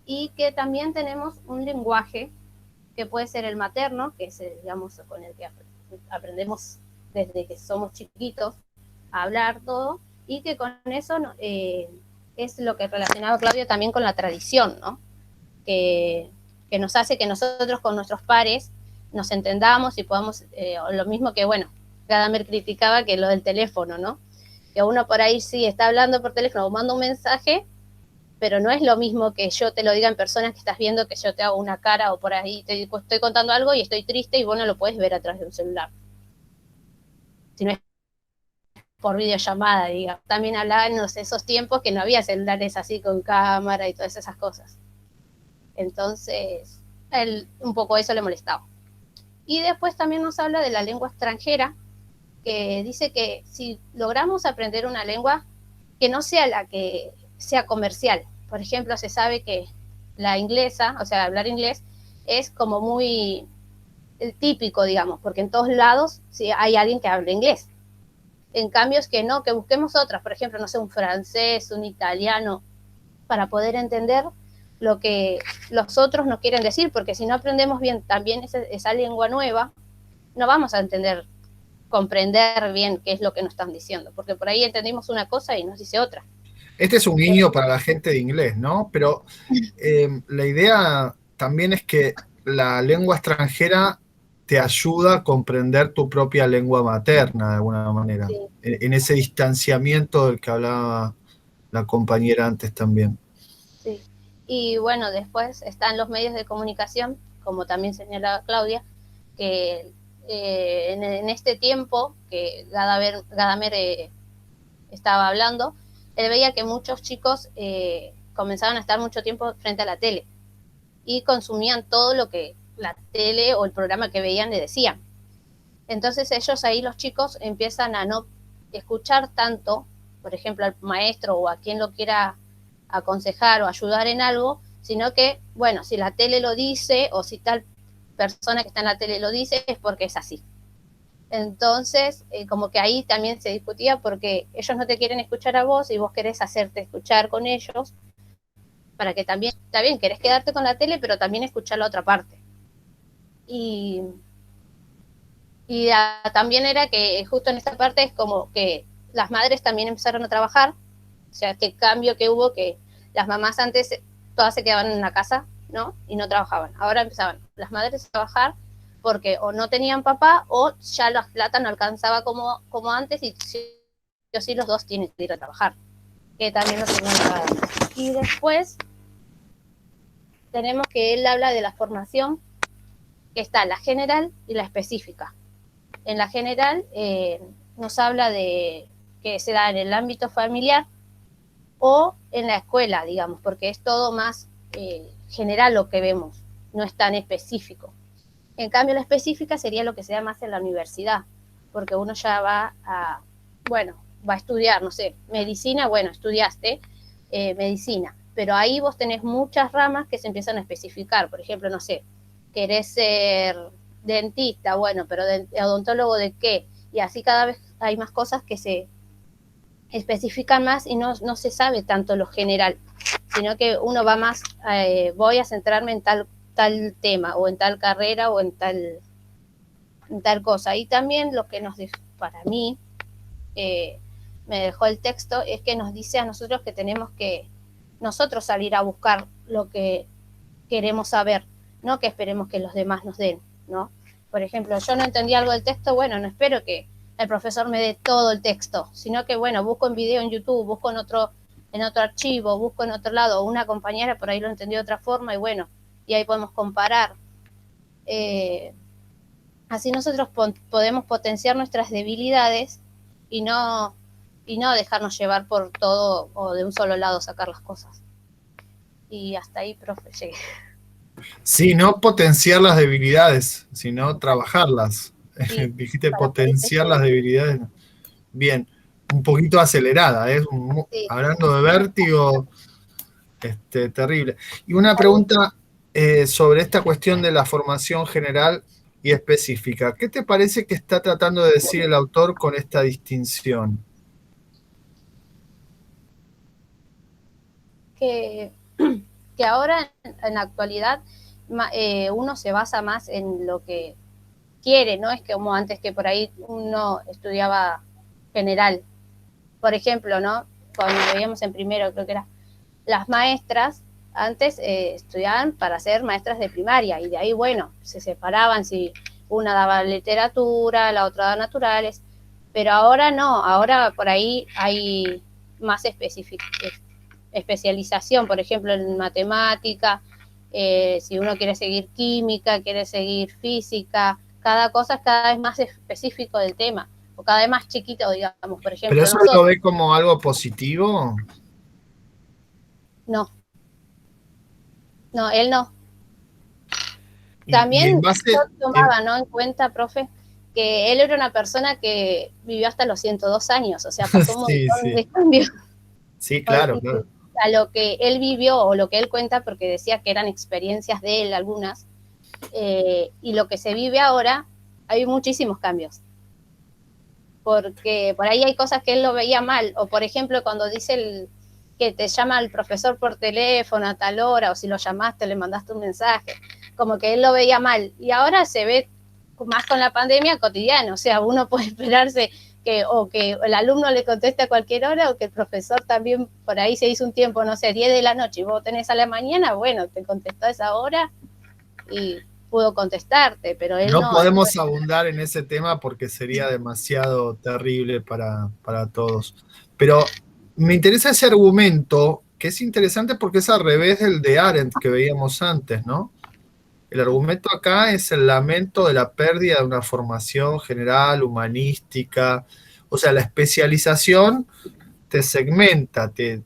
S6: y que también tenemos un lenguaje que puede ser el materno, que es, digamos, con el que aprendemos desde que somos chiquitos a hablar todo, y que con eso es lo que relacionaba Claudio también con la tradición, ¿no? Que nos hace que nosotros con nuestros pares nos entendamos y podamos, lo mismo que, bueno, Gadamer criticaba que lo del teléfono, ¿no? Que uno por ahí sí está hablando por teléfono o manda un mensaje, pero no es lo mismo que yo te lo diga en persona, que estás viendo que yo te hago una cara o por ahí te estoy contando algo y estoy triste y vos no lo puedes ver a través de un celular. Si no es por videollamada, digamos. También hablaban en esos tiempos que no había celulares así con cámara y todas esas cosas. Entonces, él un poco eso le molestaba. Y después también nos habla de la lengua extranjera, que dice que si logramos aprender una lengua, que no sea la que sea comercial. Por ejemplo, se sabe que la inglesa, o sea, hablar inglés, es como muy típico, digamos, porque en todos lados sí hay alguien que habla inglés. En cambio es que no, que busquemos otras, por ejemplo, no sé, un francés, un italiano, para poder entender lo que los otros nos quieren decir, porque si no aprendemos bien también esa lengua nueva, no vamos a comprender bien qué es lo que nos están diciendo, porque por ahí entendimos una cosa y nos dice otra.
S1: Este es un guiño para la gente de inglés, ¿no? Pero la idea también es que la lengua extranjera te ayuda a comprender tu propia lengua materna de alguna manera,
S6: Sí.
S1: en ese distanciamiento del que hablaba la compañera antes también.
S6: Sí. Y bueno, después están los medios de comunicación, como también señalaba Claudia, que en este tiempo que Gadamer estaba hablando, él veía que muchos chicos comenzaban a estar mucho tiempo frente a la tele y consumían todo lo que la tele o el programa que veían le decían. Entonces ellos ahí, los chicos, empiezan a no escuchar tanto, por ejemplo, al maestro o a quien lo quiera aconsejar o ayudar en algo, sino que, bueno, si la tele lo dice o si tal persona que está en la tele lo dice, es porque es así. Entonces, como que ahí también se discutía porque ellos no te quieren escuchar a vos y vos querés hacerte escuchar con ellos, para que también, está bien, querés quedarte con la tele, pero también escuchar la otra parte. Y también era que justo en esta parte es como que las madres también empezaron a trabajar, o sea, este cambio que hubo, que las mamás antes todas se quedaban en la casa, ¿no? Y no trabajaban. Ahora empezaban las madres a trabajar porque o no tenían papá o ya la plata no alcanzaba como antes y sí o sí los dos tienen que ir a trabajar, que también lo tenían pagado. Y después tenemos que él habla de la formación, que está la general y la específica. En la general nos habla de que se da en el ámbito familiar o en la escuela, digamos, porque es todo más general lo que vemos, no es tan específico. En cambio, la específica sería lo que se da más en la universidad, porque uno ya va a estudiar, no sé, medicina, bueno, estudiaste medicina, pero ahí vos tenés muchas ramas que se empiezan a especificar. Por ejemplo, no sé, querés ser dentista, bueno, pero odontólogo de qué, y así cada vez hay más cosas que se especifican más y no se sabe tanto lo general, sino que uno va más, voy a centrarme en tal tema, o en tal carrera, o en tal cosa. Y también lo que para mí, me dejó el texto, es que nos dice a nosotros que tenemos que nosotros salir a buscar lo que queremos saber, no que esperemos que los demás nos den, ¿no? Por ejemplo, yo no entendí algo del texto, bueno, no espero que el profesor me dé todo el texto, sino que, bueno, busco en video en YouTube, busco en otro archivo, busco en otro lado, una compañera por ahí lo entendió de otra forma, y bueno, y ahí podemos comparar. Así nosotros podemos potenciar nuestras debilidades y no dejarnos llevar por todo o de un solo lado sacar las cosas. Y hasta ahí, profe, llegué.
S1: Sí, no potenciar las debilidades, sino trabajarlas.
S6: Sí,
S1: Dijiste potenciar las debilidades. Bien, un poquito acelerada, ¿eh?
S6: Sí.
S1: Hablando de vértigo, terrible. Y una pregunta sobre esta cuestión de la formación general y específica. ¿Qué te parece que está tratando de decir el autor con esta distinción?
S6: Que ahora, en la actualidad, uno se basa más en lo que quiere, ¿no? Es como antes, que por ahí uno estudiaba general. Por ejemplo, ¿no? Cuando veíamos en primero, creo que era, las maestras antes estudiaban para ser maestras de primaria, y de ahí, bueno, se separaban, si una daba literatura, la otra daba naturales, pero ahora no, ahora por ahí hay más especialización, por ejemplo, en matemática, si uno quiere seguir química, quiere seguir física, cada cosa es cada vez más específico del tema, o cada vez más chiquito, digamos, por ejemplo.
S1: ¿Pero eso lo ve como algo positivo?
S6: No, él no. También yo tomaba, ¿no?, en cuenta, profe, que él era una persona que vivió hasta los 102 años, o sea, pasó un montón de cambios.
S1: Sí, claro, claro.
S6: A lo que él vivió, o lo que él cuenta, porque decía que eran experiencias de él algunas, y lo que se vive ahora, hay muchísimos cambios. Porque por ahí hay cosas que él lo veía mal, o por ejemplo, cuando dice que te llama el profesor por teléfono a tal hora, o si lo llamaste, le mandaste un mensaje, como que él lo veía mal. Y ahora se ve más con la pandemia cotidiano, o sea, uno puede esperarse que el alumno le conteste a cualquier hora, o que el profesor también por ahí se hizo un tiempo, no sé, 10 de la noche, y vos tenés a la mañana, bueno, te contestó a esa hora y pudo contestarte, pero él
S1: No
S6: no.
S1: podemos abundar en ese tema porque sería demasiado terrible para todos. Pero me interesa ese argumento, que es interesante porque es al revés del de Arendt que veíamos antes, ¿no? El argumento acá es el lamento de la pérdida de una formación general, humanística. O sea, la especialización te segmenta, te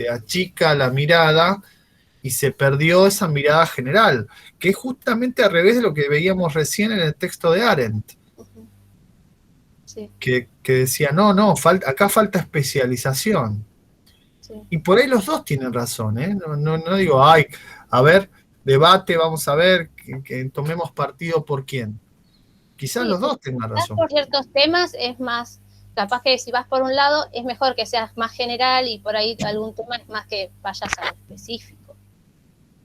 S1: achica la mirada y se perdió esa mirada general, que es justamente al revés de lo que veíamos recién en el texto de Arendt,
S6: Sí,
S1: que decía, no, acá falta especialización.
S6: sí.
S1: Y por ahí los dos tienen razón, ¿eh? No digo, ay, a ver, debate, vamos a ver, que tomemos partido por quién. Quizás
S6: Sí,
S1: los dos tengan razón.
S6: por ciertos temas es más, capaz que si vas por un lado es mejor que seas más general, y por ahí algún tema es más que vayas a lo específico.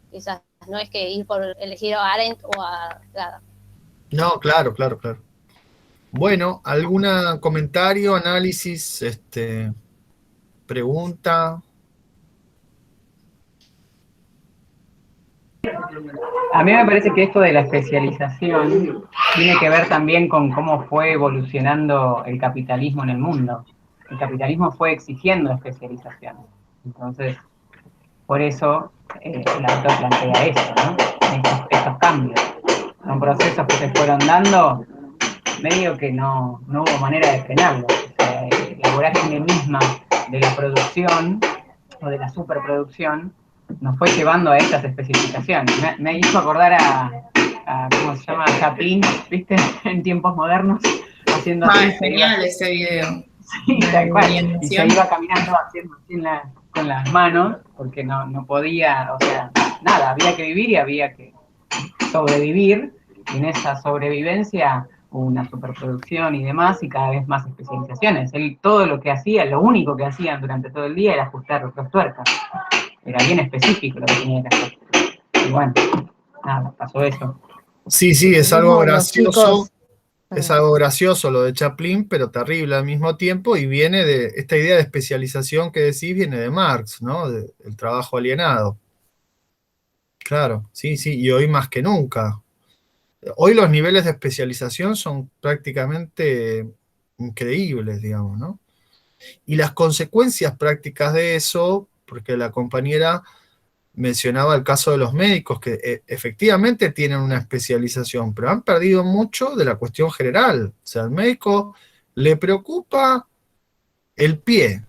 S6: Quizás no es que ir por elegir a Arendt o a Gada.
S1: No, claro. Bueno, ¿algún comentario, análisis, pregunta?
S4: A mí me parece que esto de la especialización tiene que ver también con cómo fue evolucionando el capitalismo en el mundo. El capitalismo fue exigiendo especialización. Entonces, por eso el autor plantea esto, ¿no? Estos cambios. Son procesos que se fueron dando medio que no hubo manera de frenarlo. O sea, la vorágine misma de la producción o de la superproducción nos fue llevando a estas especificaciones. Me hizo acordar a ¿cómo se llama? Chaplin, ¿viste? En tiempos modernos, haciendo así.
S3: Genial ese video.
S4: Sí, tal cual. Y se iba caminando haciendo así con las manos, porque no podía, o sea, nada, había que vivir y había que sobrevivir. Y en esa sobrevivencia hubo una superproducción y demás, y cada vez más especializaciones. Él todo lo que hacía, lo único que hacían durante todo el día era ajustar los tuercas. Era bien específico lo que tenía que hacer. Y bueno, nada, pasó eso.
S1: Sí, es
S5: Lo
S1: algo
S5: mismo los
S1: gracioso.
S5: chicos.
S1: Es algo gracioso lo de Chaplin, pero terrible al mismo tiempo, y viene de esta idea de especialización que decís, viene de Marx, ¿no? El trabajo alienado. Claro, sí, y hoy más que nunca. Hoy los niveles de especialización son prácticamente increíbles, digamos, ¿no? Y las consecuencias prácticas de eso, porque la compañera mencionaba el caso de los médicos, que efectivamente tienen una especialización, pero han perdido mucho de la cuestión general. O sea, al médico le preocupa el pie,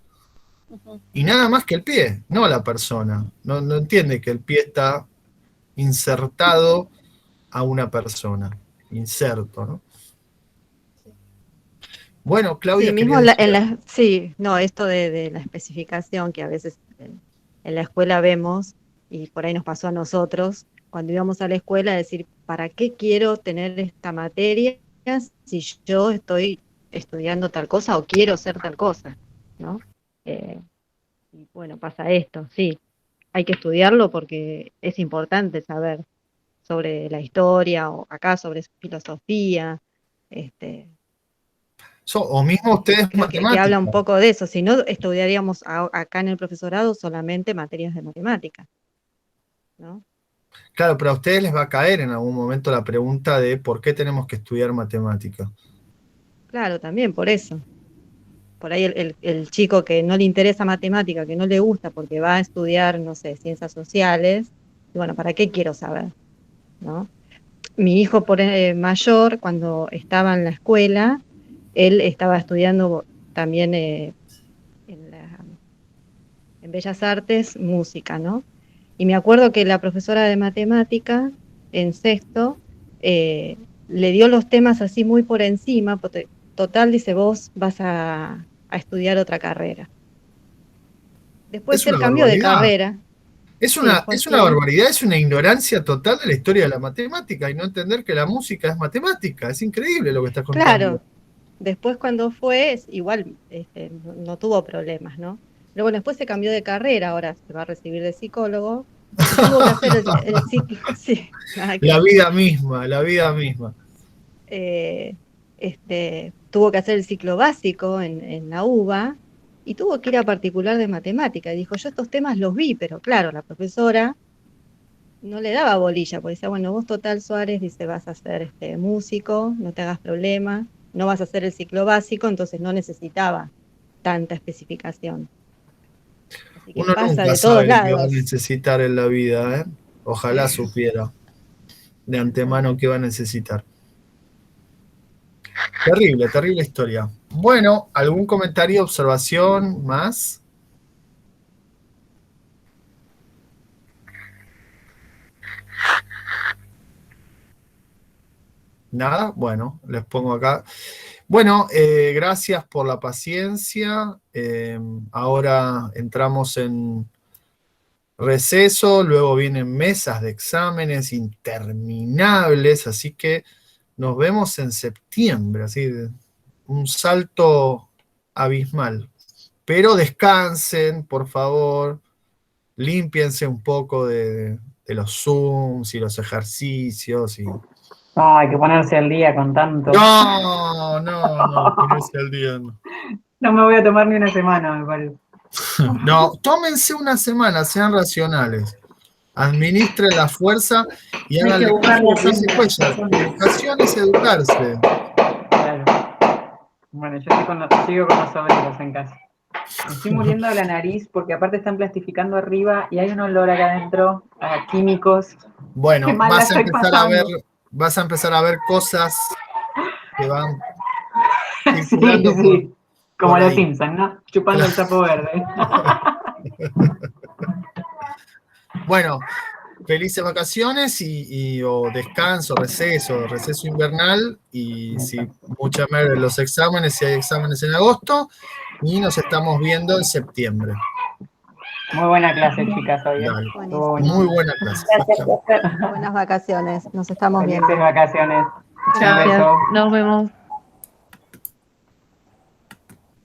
S1: y nada más que el pie, no la persona. No entiende que el pie está insertado a una persona, inserto, ¿no? Bueno, Claudia,
S5: Sí, mismo
S1: quería decir.
S5: sí, no, esto de la especificación que a veces en la escuela vemos, y por ahí nos pasó a nosotros, cuando íbamos a la escuela, decir, ¿para qué quiero tener esta materia si yo estoy estudiando tal cosa o quiero ser tal cosa? ¿No? Y bueno, pasa esto, sí, hay que estudiarlo porque es importante saber sobre la historia, o acá sobre filosofía,
S1: O mismo ustedes
S5: creo que habla un
S1: matemáticas.
S5: poco de eso. Si no, estudiaríamos acá en el profesorado solamente materias de matemática, ¿no?
S1: Claro, pero a ustedes les va a caer en algún momento la pregunta de por qué tenemos que estudiar matemática.
S5: Claro, también por eso. Por ahí el chico que no le interesa matemática, que no le gusta porque va a estudiar, no sé, ciencias sociales, y bueno, ¿para qué quiero saber? ¿No? Mi hijo mayor, cuando estaba en la escuela, él estaba estudiando también en Bellas Artes música, ¿no? Y me acuerdo que la profesora de matemática en sexto le dio los temas así muy por encima, porque total, dice, vos vas a estudiar otra carrera. Después
S1: Es
S5: él
S1: una
S5: cambió de
S1: barbaridad.
S5: carrera.
S1: Es
S5: Sí,
S1: una
S5: después sí.
S1: barbaridad, es una ignorancia total de la historia de la matemática y no entender que la música es matemática. Es increíble lo que estás contando.
S5: Claro, después cuando fue, igual no tuvo problemas, ¿no? Pero bueno, después se cambió de carrera, ahora se va a recibir de psicólogo. Y tuvo que hacer el ciclo, sí, nada que
S1: La
S5: ver.
S1: vida misma, la vida misma.
S5: Tuvo que hacer el ciclo básico en la UBA y tuvo que ir a particular de matemática. Y dijo, yo estos temas los vi, pero claro, la profesora no le daba bolilla, porque decía, bueno, vos total, Suárez, dice, vas a ser músico, no te hagas problema, no vas a hacer el ciclo básico, entonces no necesitaba tanta especificación. Así que
S1: Uno
S5: pasa
S1: nunca
S5: de
S1: sabe
S5: todos
S1: lo que va a
S5: lados.
S1: necesitar en la vida, ¿eh? Ojalá supiera de antemano qué va a necesitar. Terrible, terrible historia. Bueno, ¿algún comentario, observación más? Nada, bueno, les pongo acá. Bueno, gracias por la paciencia. Ahora entramos en receso, luego vienen mesas de exámenes interminables, así que nos vemos en septiembre, así un salto abismal. Pero descansen, por favor, límpiense un poco de los Zooms y los ejercicios.
S4: No, hay que ponerse al día con tanto.
S1: No, ponerse al día no.
S4: No me voy a tomar ni una semana, me parece.
S1: No, tómense una semana, sean racionales. Administren la fuerza y
S3: Hay que
S1: háganle
S3: buscar
S1: caso a lo que
S3: las
S1: dice
S3: ondas.
S1: Cuellar. Educación es educarse.
S4: Claro. Bueno, yo sigo con los sobrinos en casa. Me estoy muriendo de la nariz porque aparte están plastificando arriba y hay un olor acá adentro a químicos.
S1: Bueno,
S4: Qué mal la estoy pasando.
S1: vas a empezar a ver cosas que van
S4: Sí,
S1: circulando
S4: sí. Como
S1: por
S4: los
S1: ahí.
S4: Simpsons, ¿no? Chupando el sapo verde.
S1: Bueno, felices vacaciones o descanso, receso invernal y si mucha mer los exámenes, si hay exámenes en agosto y nos estamos viendo en septiembre.
S4: Muy buena clase, chicas, hoy.
S1: Dale.
S4: Estuvo buenísimo.
S1: Muy buena clase.
S6: Gracias, profe.
S5: Buenas vacaciones, nos estamos viendo.
S4: Felices vacaciones.
S3: Chao.
S4: Un beso.
S7: Nos vemos.